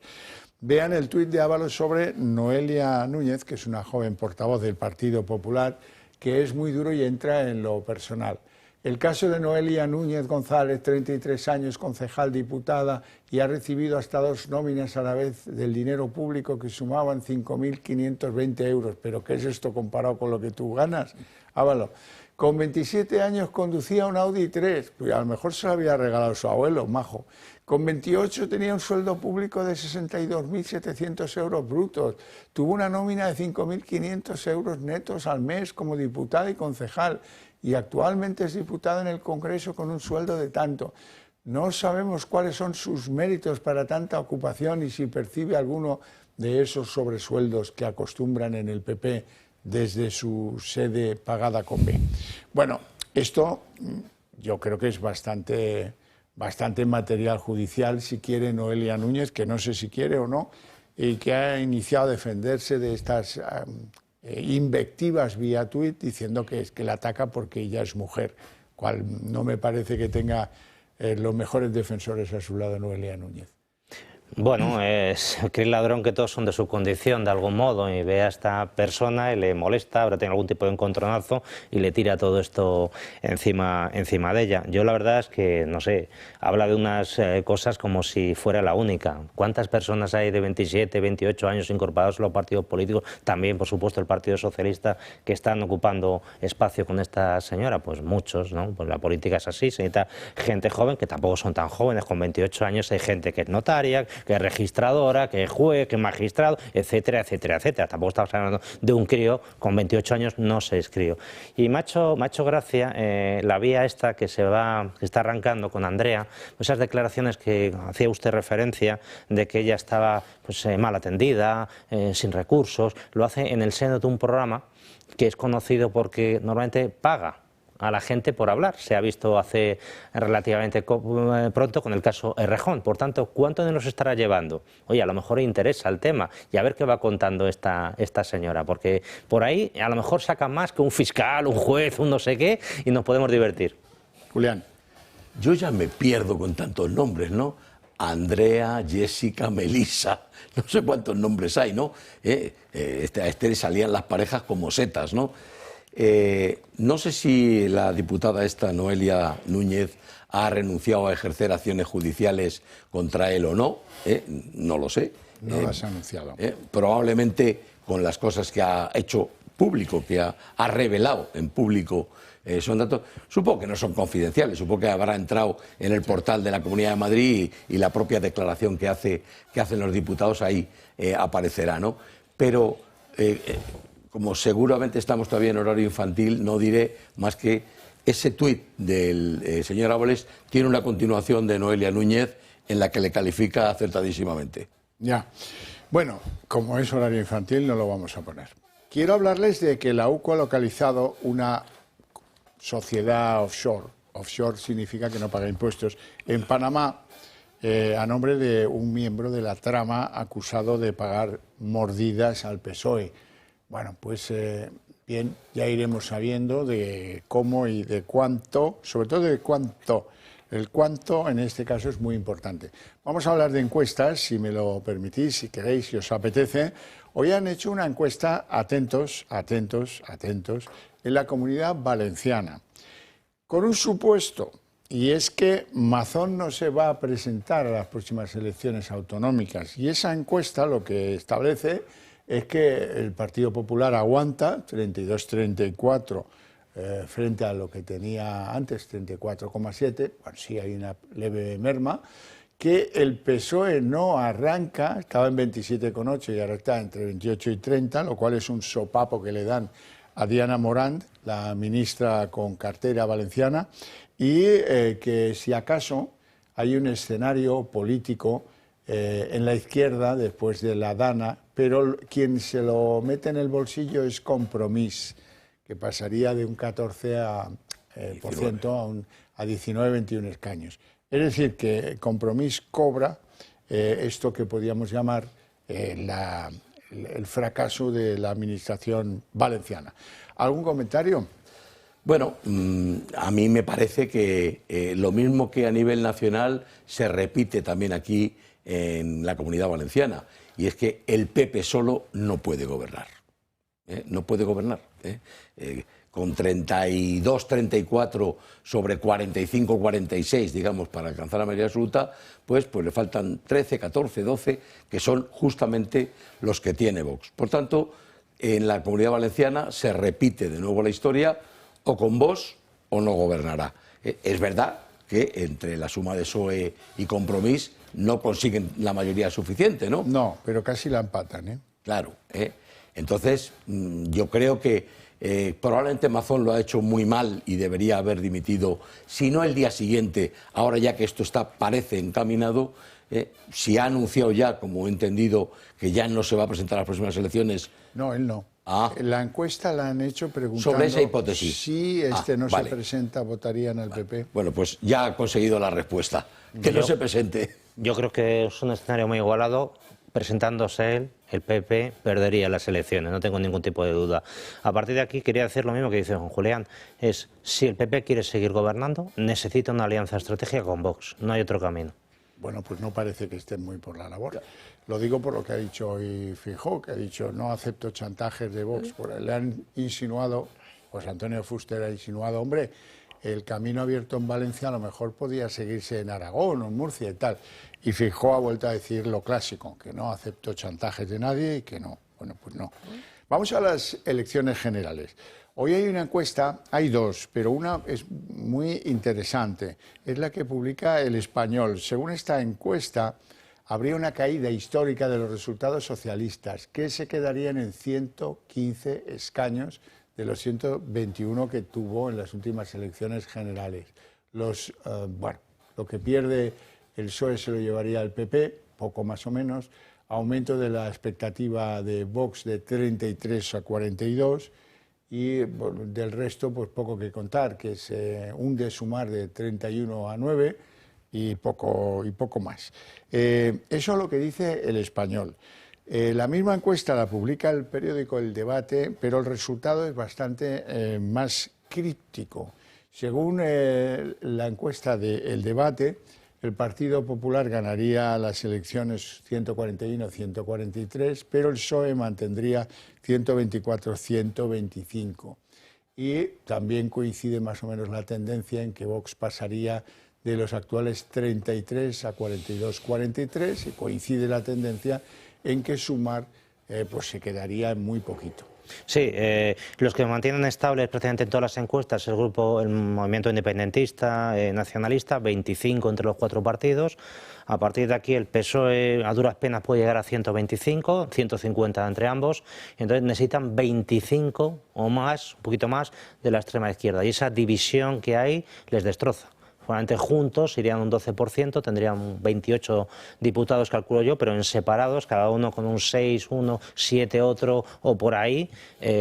Vean el tuit de Ábalos sobre Noelia Núñez, que es una joven portavoz del Partido Popular, que es muy duro y entra en lo personal. El caso de Noelia Núñez González, 33 años, concejal diputada, y ha recibido hasta 2 nóminas a la vez del dinero público que sumaban 5.520 euros. ¿Pero qué es esto comparado con lo que tú ganas? Ábalos. Con 27 años conducía un Audi 3, pues a lo mejor se lo había regalado su abuelo, majo. Con 28 tenía un sueldo público de 62.700 euros brutos. Tuvo una nómina de 5.500 euros netos al mes como diputada y concejal. Y actualmente es diputada en el Congreso con un sueldo de tanto. No sabemos cuáles son sus méritos para tanta ocupación y si percibe alguno de esos sobresueldos que acostumbran en el PP desde su sede pagada con B. Bueno, esto yo creo que es bastante material judicial, si quiere Noelia Núñez, que no sé si quiere o no, y que ha iniciado a defenderse de estas invectivas vía tuit, diciendo que la ataca porque ella es mujer, cual no me parece que tenga los mejores defensores a su lado Noelia Núñez. Bueno, es aquel ladrón que todos son de su condición, de algún modo, y ve a esta persona y le molesta, ahora tiene algún tipo de encontronazo y le tira todo esto encima de ella. Yo la verdad es que, no sé, habla de unas cosas como si fuera la única. ¿Cuántas personas hay de 27, 28 años incorporados a los partidos políticos? También, por supuesto, el Partido Socialista, que están ocupando espacio con esta señora. Pues muchos, ¿no? Pues la política es así, se necesita gente joven, que tampoco son tan jóvenes, con 28 años hay gente que es notaria, que es registradora, que es juez, que es magistrado, etcétera, etcétera, etcétera. Tampoco estamos hablando de un crío con 28 años, no se es crío. Y me ha hecho gracia la vía esta que está arrancando con Andrea, esas declaraciones que hacía usted referencia de que ella estaba pues, mal atendida, sin recursos, lo hace en el seno de un programa que es conocido porque normalmente paga a la gente por hablar. Se ha visto hace relativamente pronto con el caso Errejón. Por tanto, ¿cuánto nos estará llevando? Oye, a lo mejor interesa el tema y a ver qué va contando esta señora, porque por ahí a lo mejor saca más que un fiscal, un juez, un no sé qué, y nos podemos divertir. Julián. Yo ya me pierdo con tantos nombres, ¿no? Andrea, Jessica, Melissa, no sé cuántos nombres hay, ¿no? A este le salían las parejas como setas, ¿no? No sé si la diputada esta, Noelia Núñez, ha renunciado a ejercer acciones judiciales contra él o no, no lo sé. No las ha anunciado. Probablemente con las cosas que ha hecho público, que ha revelado en público, son datos, supongo que no son confidenciales, supongo que habrá entrado en el portal de la Comunidad de Madrid y la propia declaración que hacen los diputados ahí aparecerá, ¿no? Pero como seguramente estamos todavía en horario infantil, no diré más que ese tuit del señor Ábalos tiene una continuación de Noelia Núñez en la que le califica acertadísimamente. Ya. Bueno, como es horario infantil, no lo vamos a poner. Quiero hablarles de que la UCO ha localizado una sociedad offshore. Offshore significa que no paga impuestos. En Panamá, a nombre de un miembro de la trama acusado de pagar mordidas al PSOE. Bueno, pues bien, ya iremos sabiendo de cómo y de cuánto, sobre todo de cuánto. El cuánto en este caso es muy importante. Vamos a hablar de encuestas, si me lo permitís, si queréis, si os apetece. Hoy han hecho una encuesta, atentos, en la Comunidad Valenciana, con un supuesto, y es que Mazón no se va a presentar a las próximas elecciones autonómicas. Y esa encuesta lo que establece es que el Partido Popular aguanta 32-34 frente a lo que tenía antes, 34,7, bueno, sí hay una leve merma, que el PSOE no arranca, estaba en 27,8 y ahora está entre 28 y 30, lo cual es un sopapo que le dan a Diana Morant, la ministra con cartera valenciana, y que si acaso hay un escenario político en la izquierda después de la Dana, pero quien se lo mete en el bolsillo es Compromís, que pasaría de un 14% a 19-21 escaños. Es decir, que Compromís cobra esto que podríamos llamar el fracaso de la administración valenciana. ¿Algún comentario? Bueno, a mí me parece que lo mismo que a nivel nacional se repite también aquí en la Comunidad Valenciana, y es que el PP solo no puede gobernar. No puede gobernar. Con 32-34 sobre 45-46, digamos, para alcanzar la mayoría absoluta, pues le faltan 13, 14, 12, que son justamente los que tiene Vox. Por tanto, en la Comunidad Valenciana se repite de nuevo la historia, o con Vox o no gobernará. Es verdad que entre la suma de PSOE y Compromís no consiguen la mayoría suficiente, ¿no? No, pero casi la empatan, ¿eh? Claro, Entonces, yo creo que probablemente Mazón lo ha hecho muy mal y debería haber dimitido, si no el día siguiente, ahora ya que esto parece encaminado, si ha anunciado ya, como he entendido, que ya no se va a presentar a las próximas elecciones. No, él no. La encuesta la han hecho preguntando sobre esa hipótesis. Si no se presenta, votarían al PP. Bueno, pues ya ha conseguido la respuesta. Que no se presente. Yo creo que es un escenario muy igualado. Presentándose él, el PP perdería las elecciones, no tengo ningún tipo de duda. A partir de aquí quería decir lo mismo que dice Juan Julián, es si el PP quiere seguir gobernando, necesita una alianza estratégica con Vox, no hay otro camino. Bueno, pues no parece que estén muy por la labor. Lo digo por lo que ha dicho hoy Feijóo, que ha dicho no acepto chantajes de Vox. Le han insinuado, pues Antonio Fuster ha insinuado, hombre, el camino abierto en Valencia a lo mejor podía seguirse en Aragón o en Murcia y tal. Y Feijóo ha vuelto a decir lo clásico, que no acepto chantajes de nadie y que no. Bueno, pues no. Vamos a las elecciones generales. Hoy hay una encuesta, hay dos, pero una es muy interesante. Es la que publica El Español. Según esta encuesta, habría una caída histórica de los resultados socialistas, que se quedarían en 115 escaños de los 121 que tuvo en las últimas elecciones generales. Lo que pierde el PSOE se lo llevaría el PP, poco más o menos, aumento de la expectativa de Vox de 33 a 42 y del resto pues poco que contar, que se hunde sumar de 31 a 9 y poco más. Eso es lo que dice El Español. La misma encuesta la publica el periódico El Debate, pero el resultado es bastante más críptico. Según la encuesta de El Debate, el Partido Popular ganaría las elecciones 141-143, pero el PSOE mantendría 124-125. Y también coincide más o menos la tendencia en que Vox pasaría de los actuales 33 a 42-43 y coincide la tendencia en que Sumar pues se quedaría en muy poquito. Sí, los que mantienen estables prácticamente en todas las encuestas el movimiento independentista, nacionalista, 25 entre los cuatro partidos. A partir de aquí el PSOE a duras penas puede llegar a 125, 150 entre ambos. Entonces necesitan 25 o más, un poquito más, de la extrema izquierda. Y esa división que hay les destroza. Probablemente juntos irían un 12%, tendrían 28 diputados, calculo yo, pero en separados, cada uno con un 6, uno, 7 otro o por ahí,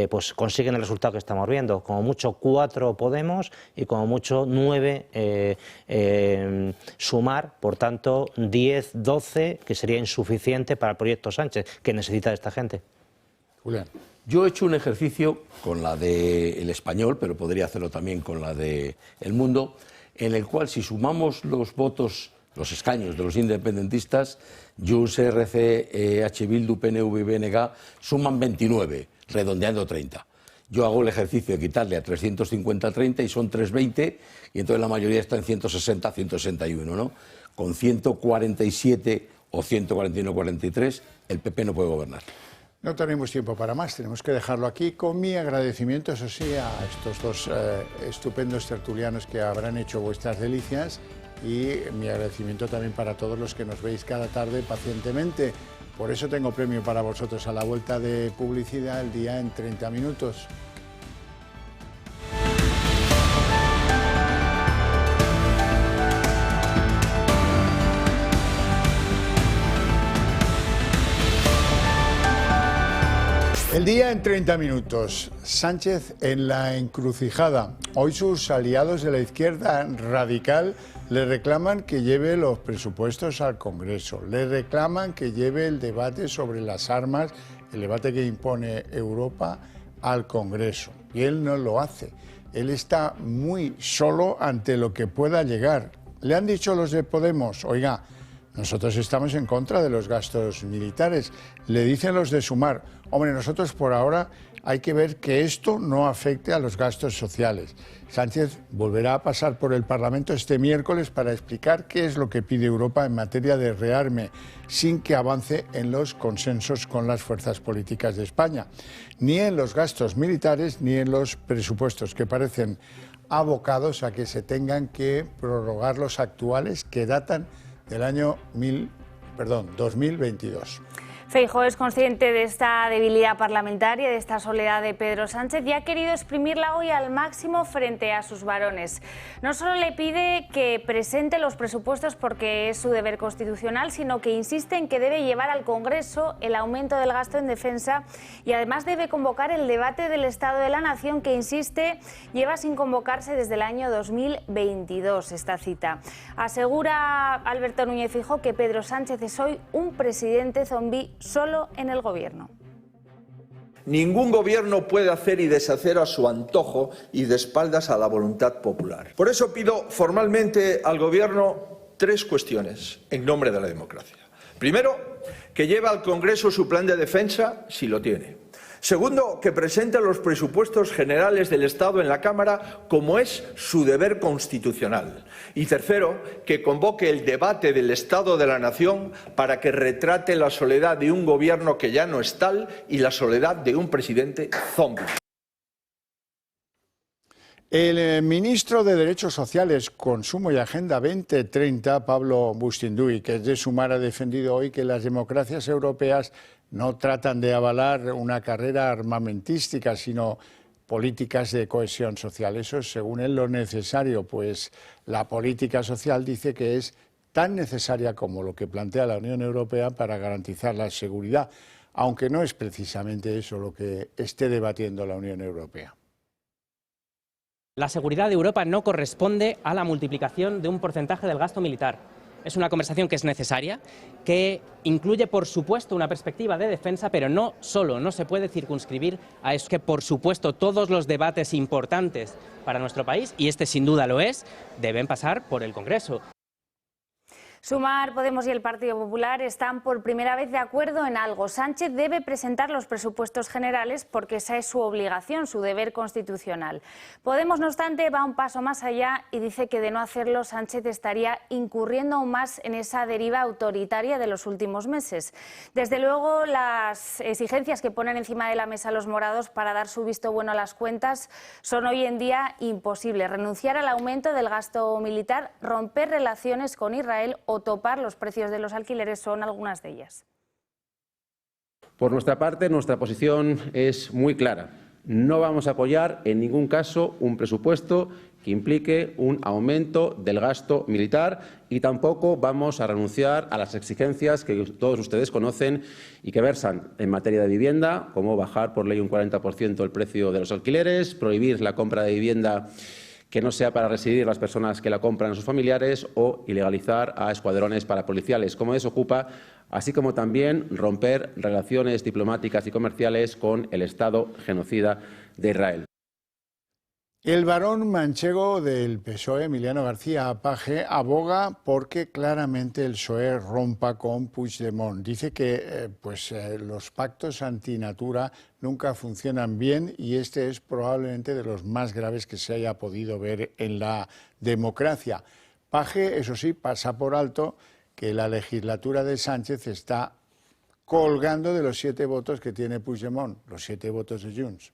pues consiguen el resultado que estamos viendo. Como mucho 4 Podemos y como mucho 9 Sumar, por tanto 10, 12, que sería insuficiente para el proyecto Sánchez, que necesita de esta gente. Julián. Yo he hecho un ejercicio con la de El Español, pero podría hacerlo también con la de El Mundo, en el cual si sumamos los votos, los escaños de los independentistas, Junts, ERC, H. Bildu, PNV y BNG suman 29, redondeando 30. Yo hago el ejercicio de quitarle a 350 30 y son 320, y entonces la mayoría está en 160, 161, ¿no? Con 147 o 141, 43, el PP no puede gobernar. No tenemos tiempo para más, tenemos que dejarlo aquí con mi agradecimiento, eso sí, a estos dos estupendos tertulianos que habrán hecho vuestras delicias, y mi agradecimiento también para todos los que nos veis cada tarde pacientemente. Por eso tengo premio para vosotros a la vuelta de publicidad, el día en 30 minutos. El día en 30 minutos. Sánchez en la encrucijada. Hoy sus aliados de la izquierda radical le reclaman que lleve los presupuestos al Congreso. Le reclaman que lleve el debate sobre las armas, el debate que impone Europa, al Congreso. Y él no lo hace. Él está muy solo ante lo que pueda llegar. Le han dicho los de Podemos, oiga, nosotros estamos en contra de los gastos militares. Le dicen los de Sumar, hombre, nosotros por ahora hay que ver que esto no afecte a los gastos sociales. Sánchez volverá a pasar por el Parlamento este miércoles para explicar qué es lo que pide Europa en materia de rearme, sin que avance en los consensos con las fuerzas políticas de España, ni en los gastos militares ni en los presupuestos, que parecen abocados a que se tengan que prorrogar los actuales, que datan del año 2022. Feijóo es consciente de esta debilidad parlamentaria, de esta soledad de Pedro Sánchez, y ha querido exprimirla hoy al máximo frente a sus varones. No solo le pide que presente los presupuestos porque es su deber constitucional, sino que insiste en que debe llevar al Congreso el aumento del gasto en defensa, y además debe convocar el debate del Estado de la Nación, que, insiste, lleva sin convocarse desde el año 2022 esta cita. Asegura Alberto Núñez Feijóo que Pedro Sánchez es hoy un presidente zombi solo en el gobierno. Ningún gobierno puede hacer y deshacer a su antojo y de espaldas a la voluntad popular. Por eso pido formalmente al gobierno 3 cuestiones en nombre de la democracia. Primero, que lleve al Congreso su plan de defensa, si lo tiene. Segundo, que presente los presupuestos generales del Estado en la Cámara, como es su deber constitucional. Y tercero, que convoque el debate del Estado de la Nación para que retrate la soledad de un gobierno que ya no es tal y la soledad de un presidente zombi. El ministro de Derechos Sociales, Consumo y Agenda 2030, Pablo Bustinduy, que es de Sumar, ha defendido hoy que las democracias europeas no tratan de avalar una carrera armamentística, sino políticas de cohesión social. Eso es, según él, lo necesario, pues la política social dice que es tan necesaria como lo que plantea la Unión Europea para garantizar la seguridad, aunque no es precisamente eso lo que esté debatiendo la Unión Europea. La seguridad de Europa no corresponde a la multiplicación de un porcentaje del gasto militar. Es una conversación que es necesaria, que incluye, por supuesto, una perspectiva de defensa, pero no solo, no se puede circunscribir a eso. Que, por supuesto, todos los debates importantes para nuestro país, y este sin duda lo es, deben pasar por el Congreso. Sumar, Podemos y el Partido Popular están por primera vez de acuerdo en algo. Sánchez debe presentar los presupuestos generales porque esa es su obligación, su deber constitucional. Podemos, no obstante, va un paso más allá y dice que de no hacerlo Sánchez estaría incurriendo aún más en esa deriva autoritaria de los últimos meses. Desde luego, las exigencias que ponen encima de la mesa los morados para dar su visto bueno a las cuentas son hoy en día imposibles. Renunciar al aumento del gasto militar, romper relaciones con Israel o topar los precios de los alquileres son algunas de ellas. Por nuestra parte, nuestra posición es muy clara. No vamos a apoyar en ningún caso un presupuesto que implique un aumento del gasto militar y tampoco vamos a renunciar a las exigencias que todos ustedes conocen y que versan en materia de vivienda, como bajar por ley un 40% el precio de los alquileres, prohibir la compra de vivienda que no sea para residir las personas que la compran a sus familiares o ilegalizar a escuadrones parapoliciales, como desocupa, así como también romper relaciones diplomáticas y comerciales con el Estado genocida de Israel. El varón manchego del PSOE, Emiliano García Paje, aboga porque claramente el PSOE rompa con Puigdemont. Dice que los pactos antinatura nunca funcionan bien y este es probablemente de los más graves que se haya podido ver en la democracia. Paje, eso sí, pasa por alto que la legislatura de Sánchez está colgando de los 7 votos que tiene Puigdemont, los 7 votos de Junts.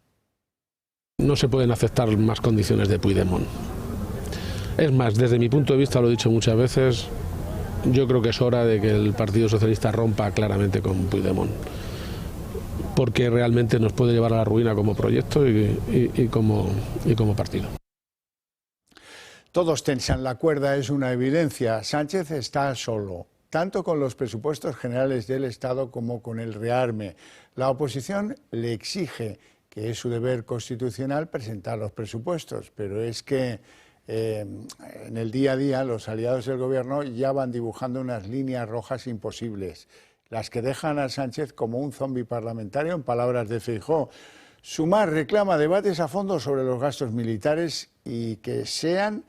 No se pueden aceptar más condiciones de Puigdemont. Es más, desde mi punto de vista, lo he dicho muchas veces, yo creo que es hora de que el Partido Socialista rompa claramente con Puigdemont, porque realmente nos puede llevar a la ruina como proyecto y como partido. Todos tensan la cuerda, es una evidencia. Sánchez está solo, tanto con los presupuestos generales del Estado como con el rearme. La oposición le exige que es su deber constitucional presentar los presupuestos, pero es que en el día a día los aliados del gobierno ya van dibujando unas líneas rojas imposibles, las que dejan a Sánchez como un zombi parlamentario, en palabras de Feijóo. Sumar reclama debates a fondo sobre los gastos militares y que sean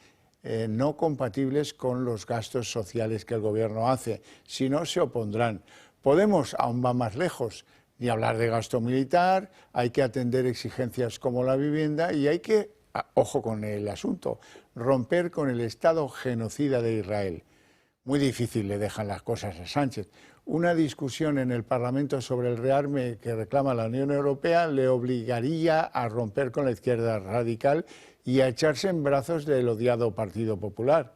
no compatibles con los gastos sociales que el gobierno hace, si no se opondrán. Podemos aún va más lejos. Ni hablar de gasto militar, hay que atender exigencias como la vivienda y hay que, ojo con el asunto, romper con el Estado genocida de Israel. Muy difícil le dejan las cosas a Sánchez. Una discusión en el Parlamento sobre el rearme que reclama la Unión Europea le obligaría a romper con la izquierda radical y a echarse en brazos del odiado Partido Popular.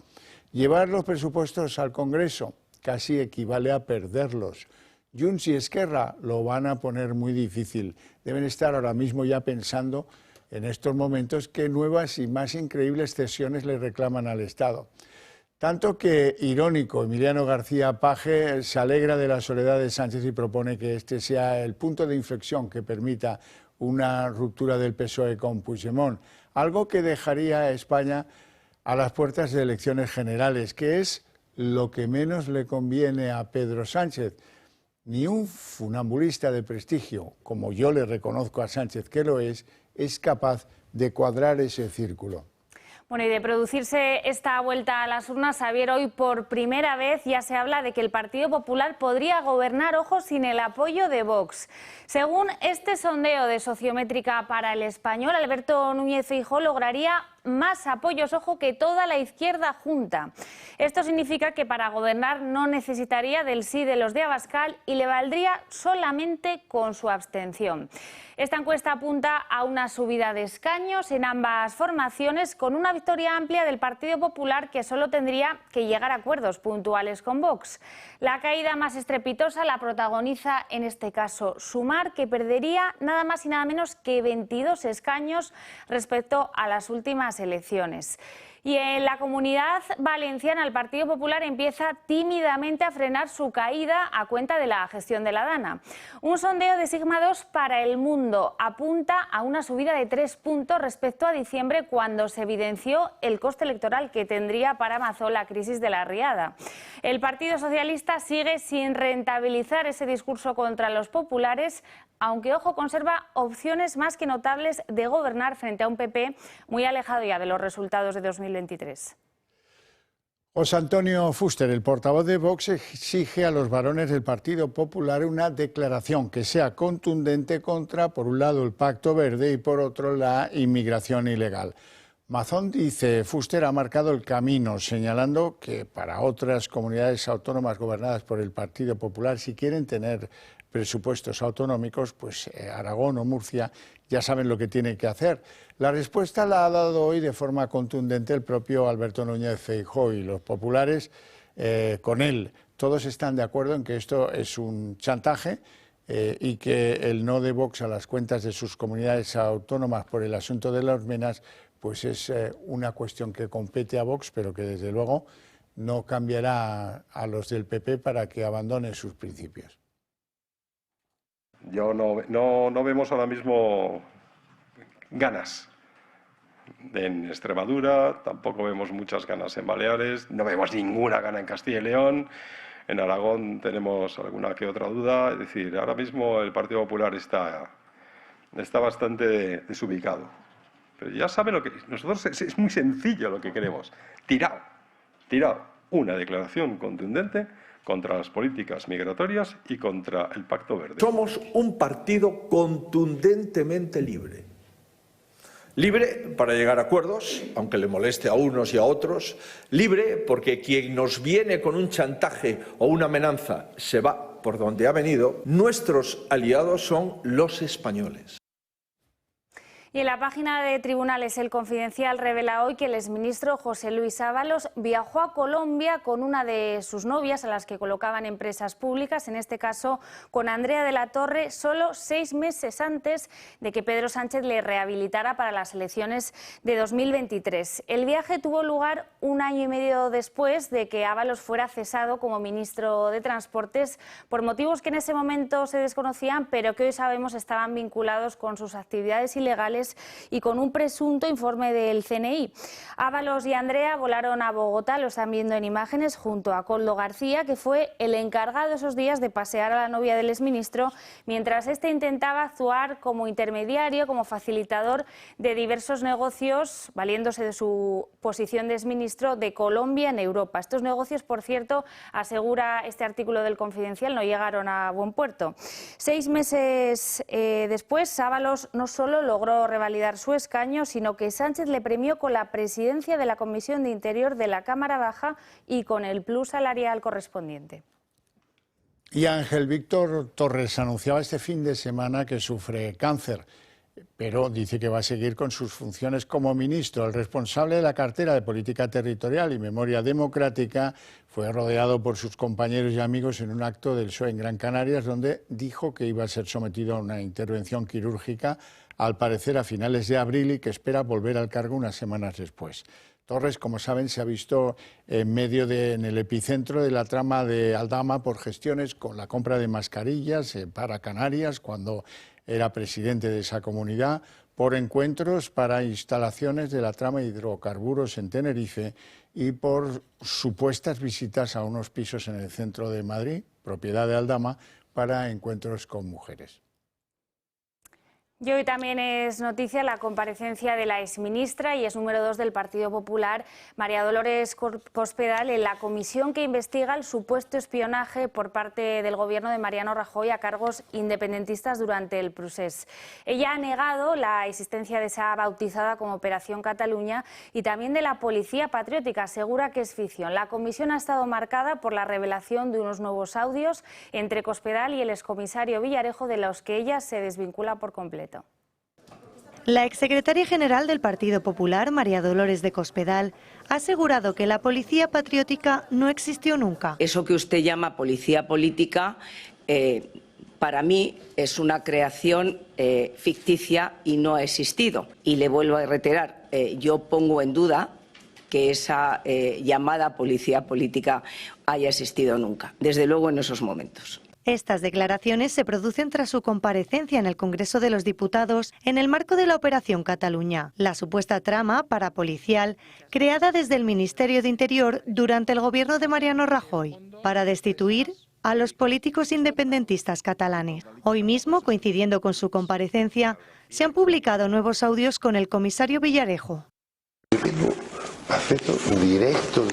Llevar los presupuestos al Congreso casi equivale a perderlos. Junts y Esquerra lo van a poner muy difícil. Deben estar ahora mismo ya pensando en estos momentos qué nuevas y más increíbles cesiones le reclaman al Estado. Tanto que, irónico, Emiliano García Paje se alegra de la soledad de Sánchez y propone que este sea el punto de inflexión que permita una ruptura del PSOE con Puigdemont, algo que dejaría a España a las puertas de elecciones generales, que es lo que menos le conviene a Pedro Sánchez. Ni un funambulista de prestigio, como yo le reconozco a Sánchez que lo es capaz de cuadrar ese círculo. Bueno, y de producirse esta vuelta a las urnas, Xavier, hoy por primera vez ya se habla de que el Partido Popular podría gobernar, ojo, sin el apoyo de Vox. Según este sondeo de Sociométrica para El Español, Alberto Núñez Feijóo lograría más apoyos, ojo, que toda la izquierda junta. Esto significa que para gobernar no necesitaría del sí de los de Abascal y le valdría solamente con su abstención. Esta encuesta apunta a una subida de escaños en ambas formaciones, con una victoria amplia del Partido Popular que solo tendría que llegar a acuerdos puntuales con Vox. La caída más estrepitosa la protagoniza en este caso Sumar, que perdería nada más y nada menos que 22 escaños respecto a las últimas elecciones. Y en la Comunidad Valenciana el Partido Popular empieza tímidamente a frenar su caída a cuenta de la gestión de la Dana. Un sondeo de Sigma 2 para El Mundo apunta a una subida de 3 puntos respecto a diciembre, cuando se evidenció el coste electoral que tendría para Mazó la crisis de la riada. El Partido Socialista sigue sin rentabilizar ese discurso contra los populares, aunque, ojo, conserva opciones más que notables de gobernar frente a un PP muy alejado ya de los resultados de 2023. José Antonio Fuster, el portavoz de Vox, exige a los varones del Partido Popular una declaración que sea contundente contra, por un lado, el Pacto Verde y, por otro, la inmigración ilegal. Mazón, dice Fuster, ha marcado el camino, señalando que para otras comunidades autónomas gobernadas por el Partido Popular, si quieren tener presupuestos autonómicos, pues Aragón o Murcia ya saben lo que tienen que hacer. La respuesta la ha dado hoy de forma contundente el propio Alberto Núñez Feijóo, y los populares con él. Todos están de acuerdo en que esto es un chantaje y que el no de Vox a las cuentas de sus comunidades autónomas por el asunto de las menas, pues es una cuestión que compete a Vox, pero que desde luego no cambiará a los del PP para que abandonen sus principios. No vemos ahora mismo ganas en Extremadura, tampoco vemos muchas ganas en Baleares, no vemos ninguna gana en Castilla y León. En Aragón tenemos alguna que otra duda. Es decir, ahora mismo el Partido Popular está bastante desubicado. Pero ya sabe lo que... Nosotros es muy sencillo lo que queremos. Tirar una declaración contundente contra las políticas migratorias y contra el Pacto Verde. Somos un partido contundentemente libre. Libre para llegar a acuerdos, aunque le moleste a unos y a otros. Libre porque quien nos viene con un chantaje o una amenaza se va por donde ha venido. Nuestros aliados son los españoles. Y en la página de Tribunales El Confidencial revela hoy que el exministro José Luis Ábalos viajó a Colombia con una de sus novias a las que colocaban empresas públicas, en este caso con Andrea de la Torre, solo 6 meses antes de que Pedro Sánchez le rehabilitara para las elecciones de 2023. El viaje tuvo lugar 1 año y medio después de que Ábalos fuera cesado como ministro de Transportes por motivos que en ese momento se desconocían, pero que hoy sabemos estaban vinculados con sus actividades ilegales y con un presunto informe del CNI. Ábalos y Andrea volaron a Bogotá, lo están viendo en imágenes, junto a Koldo García, que fue el encargado esos días de pasear a la novia del exministro, mientras este intentaba actuar como intermediario, como facilitador de diversos negocios, valiéndose de su posición de exministro de Colombia en Europa. Estos negocios, por cierto, asegura este artículo del Confidencial, no llegaron a buen puerto. 6 meses después, Ábalos no solo logró revalidar su escaño, sino que Sánchez le premió con la presidencia de la Comisión de Interior de la Cámara Baja y con el plus salarial correspondiente. Y Ángel Víctor Torres anunciaba este fin de semana que sufre cáncer, pero dice que va a seguir con sus funciones como ministro. El responsable de la cartera de Política Territorial y Memoria Democrática fue rodeado por sus compañeros y amigos en un acto del PSOE en Gran Canarias, donde dijo que iba a ser sometido a una intervención quirúrgica, al parecer a finales de abril, y que espera volver al cargo unas semanas después. Torres, como saben, se ha visto en el epicentro de la trama de Aldama por gestiones con la compra de mascarillas para Canarias, cuando era presidente de esa comunidad, por encuentros para instalaciones de la trama de hidrocarburos en Tenerife y por supuestas visitas a unos pisos en el centro de Madrid, propiedad de Aldama, para encuentros con mujeres. Y hoy también es noticia la comparecencia de la exministra y es número 2 del Partido Popular, María Dolores Cospedal, en la comisión que investiga el supuesto espionaje por parte del gobierno de Mariano Rajoy a cargos independentistas durante el procés. Ella ha negado la existencia de esa bautizada como Operación Cataluña y también de la Policía Patriótica. Asegura que es ficción. La comisión ha estado marcada por la revelación de unos nuevos audios entre Cospedal y el excomisario Villarejo, de los que ella se desvincula por completo. La exsecretaria general del Partido Popular, María Dolores de Cospedal, ha asegurado que la Policía Patriótica no existió nunca. Eso que usted llama policía política, para mí es una creación ficticia y no ha existido. Y le vuelvo a reiterar, yo pongo en duda que esa llamada policía política haya existido nunca, desde luego en esos momentos. Estas declaraciones se producen tras su comparecencia en el Congreso de los Diputados en el marco de la Operación Cataluña, la supuesta trama parapolicial creada desde el Ministerio de Interior durante el gobierno de Mariano Rajoy para destituir a los políticos independentistas catalanes. Hoy mismo, coincidiendo con su comparecencia, se han publicado nuevos audios con el comisario Villarejo. Yo tengo acceso directo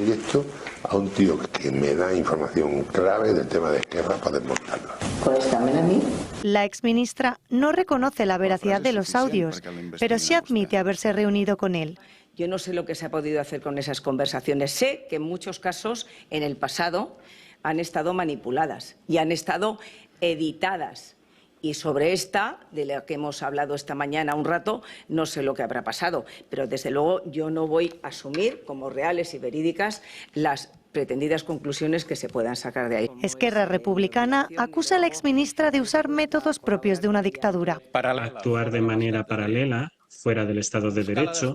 a un tío que me da información clave del tema de Esquerra para desmontarlo. Pues también a mí. La exministra no reconoce la veracidad de los audios, pero sí admite haberse reunido con él. Yo no sé lo que se ha podido hacer con esas conversaciones. Sé que en muchos casos en el pasado han estado manipuladas y han estado editadas. Y sobre esta, de la que hemos hablado esta mañana un rato, no sé lo que habrá pasado, pero desde luego yo no voy a asumir como reales y verídicas las pretendidas conclusiones que se puedan sacar de ahí. Esquerra Republicana acusa a la exministra de usar métodos propios de una dictadura. Para actuar de manera paralela, fuera del Estado de Derecho,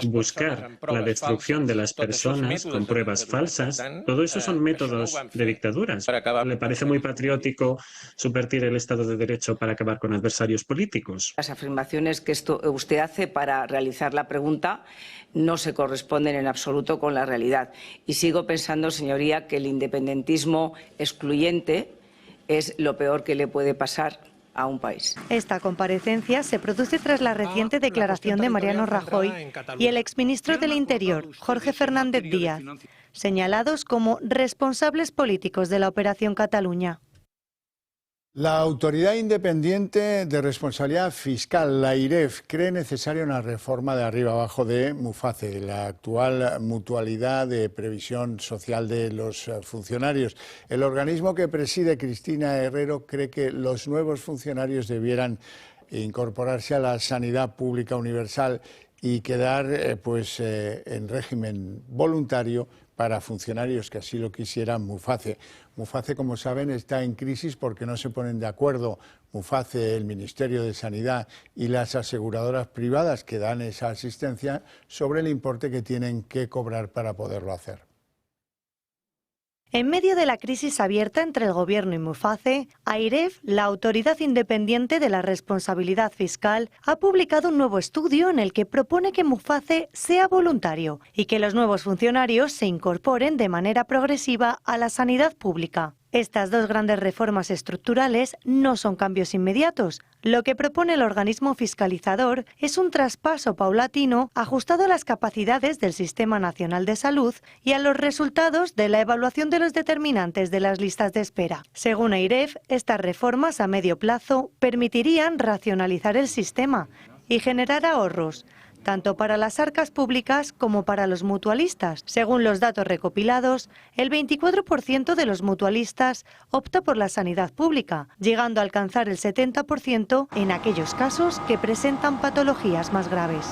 buscar la destrucción de las personas con pruebas falsas, todo eso son métodos de dictaduras. ¿Le parece muy patriótico subvertir el Estado de Derecho para acabar con adversarios políticos? Las afirmaciones que usted hace para realizar la pregunta no se corresponden en absoluto con la realidad. Y sigo pensando, señoría, que el independentismo excluyente es lo peor que le puede pasar a un país. Esta comparecencia se produce tras la reciente declaración de Mariano Rajoy y el exministro del Interior, Jorge Fernández Díaz, señalados como responsables políticos de la Operación Cataluña. La Autoridad Independiente de Responsabilidad Fiscal, la AIREF, cree necesaria una reforma de arriba abajo de MUFACE, de la actual mutualidad de previsión social de los funcionarios. El organismo que preside Cristina Herrero cree que los nuevos funcionarios debieran incorporarse a la sanidad pública universal y quedar en régimen voluntario para funcionarios que así lo quisieran MUFACE. MUFACE, como saben, está en crisis porque no se ponen de acuerdo MUFACE, el Ministerio de Sanidad y las aseguradoras privadas que dan esa asistencia sobre el importe que tienen que cobrar para poderlo hacer. En medio de la crisis abierta entre el Gobierno y MUFACE, AIREF, la Autoridad Independiente de la Responsabilidad Fiscal, ha publicado un nuevo estudio en el que propone que MUFACE sea voluntario y que los nuevos funcionarios se incorporen de manera progresiva a la sanidad pública. Estas dos grandes reformas estructurales no son cambios inmediatos. Lo que propone el organismo fiscalizador es un traspaso paulatino ajustado a las capacidades del Sistema Nacional de Salud y a los resultados de la evaluación de los determinantes de las listas de espera. Según AIREF, estas reformas a medio plazo permitirían racionalizar el sistema y generar ahorros, tanto para las arcas públicas como para los mutualistas. Según los datos recopilados, el 24% de los mutualistas opta por la sanidad pública, llegando a alcanzar el 70% en aquellos casos que presentan patologías más graves.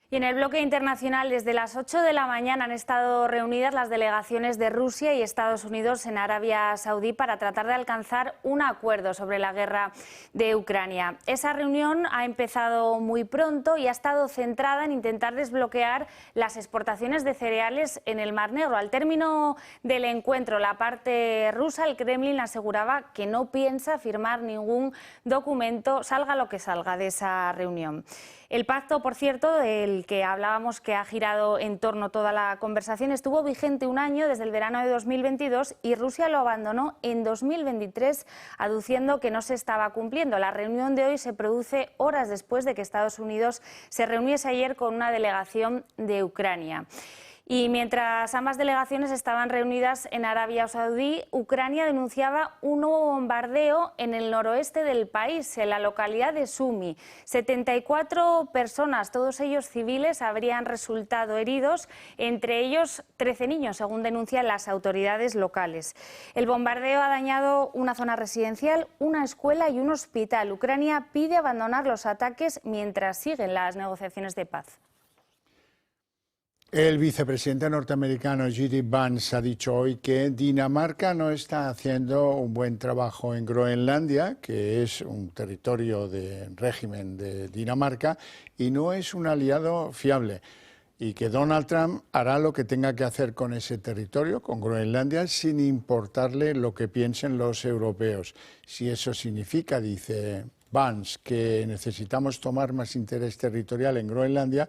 Y en el bloque internacional, desde las 8 de la mañana han estado reunidas las delegaciones de Rusia y Estados Unidos en Arabia Saudí para tratar de alcanzar un acuerdo sobre la guerra de Ucrania. Esa reunión ha empezado muy pronto y ha estado centrada en intentar desbloquear las exportaciones de cereales en el Mar Negro. Al término del encuentro, la parte rusa, el Kremlin, aseguraba que no piensa firmar ningún documento, salga lo que salga de esa reunión. El pacto, por cierto, del que hablábamos, que ha girado en torno toda la conversación, estuvo vigente un año, desde el verano de 2022, y Rusia lo abandonó en 2023, aduciendo que no se estaba cumpliendo. La reunión de hoy se produce horas después de que Estados Unidos se reuniese ayer con una delegación de Ucrania. Y mientras ambas delegaciones estaban reunidas en Arabia Saudí, Ucrania denunciaba un nuevo bombardeo en el noroeste del país, en la localidad de Sumy. 74 personas, todos ellos civiles, habrían resultado heridos, entre ellos 13 niños, según denuncian las autoridades locales. El bombardeo ha dañado una zona residencial, una escuela y un hospital. Ucrania pide abandonar los ataques mientras siguen las negociaciones de paz. El vicepresidente norteamericano J.D. Vance ha dicho hoy que Dinamarca no está haciendo un buen trabajo en Groenlandia, que es un territorio de régimen de Dinamarca, y no es un aliado fiable, y que Donald Trump hará lo que tenga que hacer con ese territorio, con Groenlandia, sin importarle lo que piensen los europeos. Si eso significa, dice Vance, que necesitamos tomar más interés territorial en Groenlandia,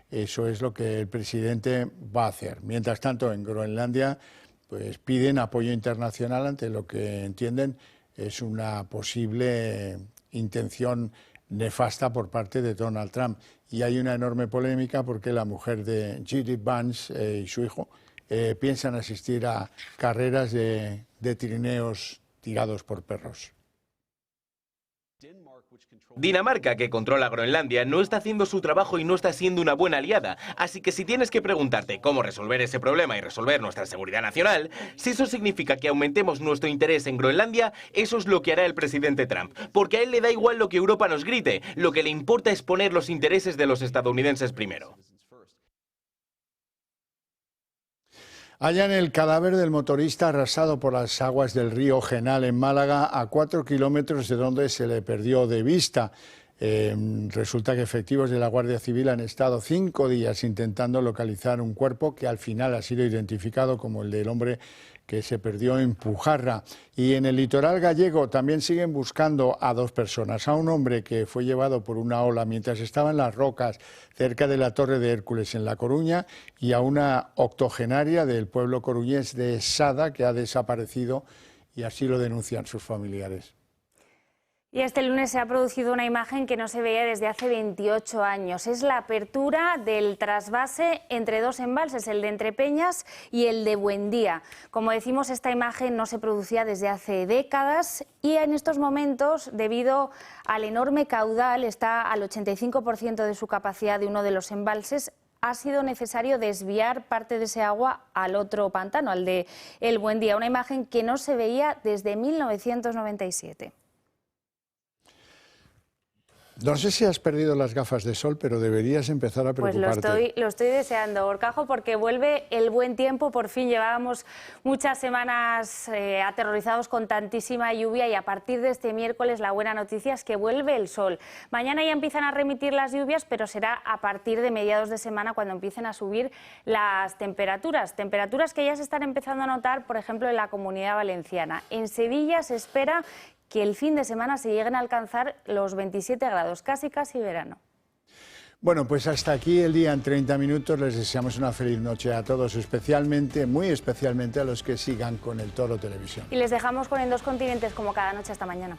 eso es lo que el presidente va a hacer. Mientras tanto, en Groenlandia pues piden apoyo internacional ante lo que entienden es una posible intención nefasta por parte de Donald Trump. Y hay una enorme polémica porque la mujer de J.D. Vance y su hijo piensan asistir a carreras de trineos tirados por perros. Dinamarca, que controla Groenlandia, no está haciendo su trabajo y no está siendo una buena aliada. Así que si tienes que preguntarte cómo resolver ese problema y resolver nuestra seguridad nacional, si eso significa que aumentemos nuestro interés en Groenlandia, eso es lo que hará el presidente Trump. Porque a él le da igual lo que Europa nos grite, lo que le importa es poner los intereses de los estadounidenses primero. Hallan el cadáver del motorista arrasado por las aguas del río Genal en Málaga, a 4 kilómetros de donde se le perdió de vista. Resulta que efectivos de la Guardia Civil han estado 5 días intentando localizar un cuerpo que al final ha sido identificado como el del hombre que se perdió en Pujarra. Y en el litoral gallego también siguen buscando a 2 personas, a un hombre que fue llevado por una ola mientras estaba en las rocas cerca de la Torre de Hércules en La Coruña, y a una octogenaria del pueblo coruñés de Sada que ha desaparecido, y así lo denuncian sus familiares. Y este lunes se ha producido una imagen que no se veía desde hace 28 años. Es la apertura del trasvase entre 2 embalses, el de Entrepeñas y el de Buendía. Como decimos, esta imagen no se producía desde hace décadas y en estos momentos, debido al enorme caudal, está al 85% de su capacidad de uno de los embalses, ha sido necesario desviar parte de ese agua al otro pantano, al de El Buendía. Una imagen que no se veía desde 1997. No sé si has perdido las gafas de sol, pero deberías empezar a preocuparte. Pues lo estoy deseando, Horcajo, porque vuelve el buen tiempo. Por fin llevábamos muchas semanas aterrorizados con tantísima lluvia y a partir de este miércoles la buena noticia es que vuelve el sol. Mañana ya empiezan a remitir las lluvias, pero será a partir de mediados de semana cuando empiecen a subir las temperaturas. Temperaturas que ya se están empezando a notar, por ejemplo, en la Comunidad Valenciana. En Sevilla se espera que el fin de semana se lleguen a alcanzar los 27 grados, casi verano. Bueno, pues hasta aquí el día en 30 minutos. Les deseamos una feliz noche a todos, especialmente, muy especialmente a los que sigan con el Toro Televisión. Y les dejamos con En Dos Continentes como cada noche. Hasta mañana.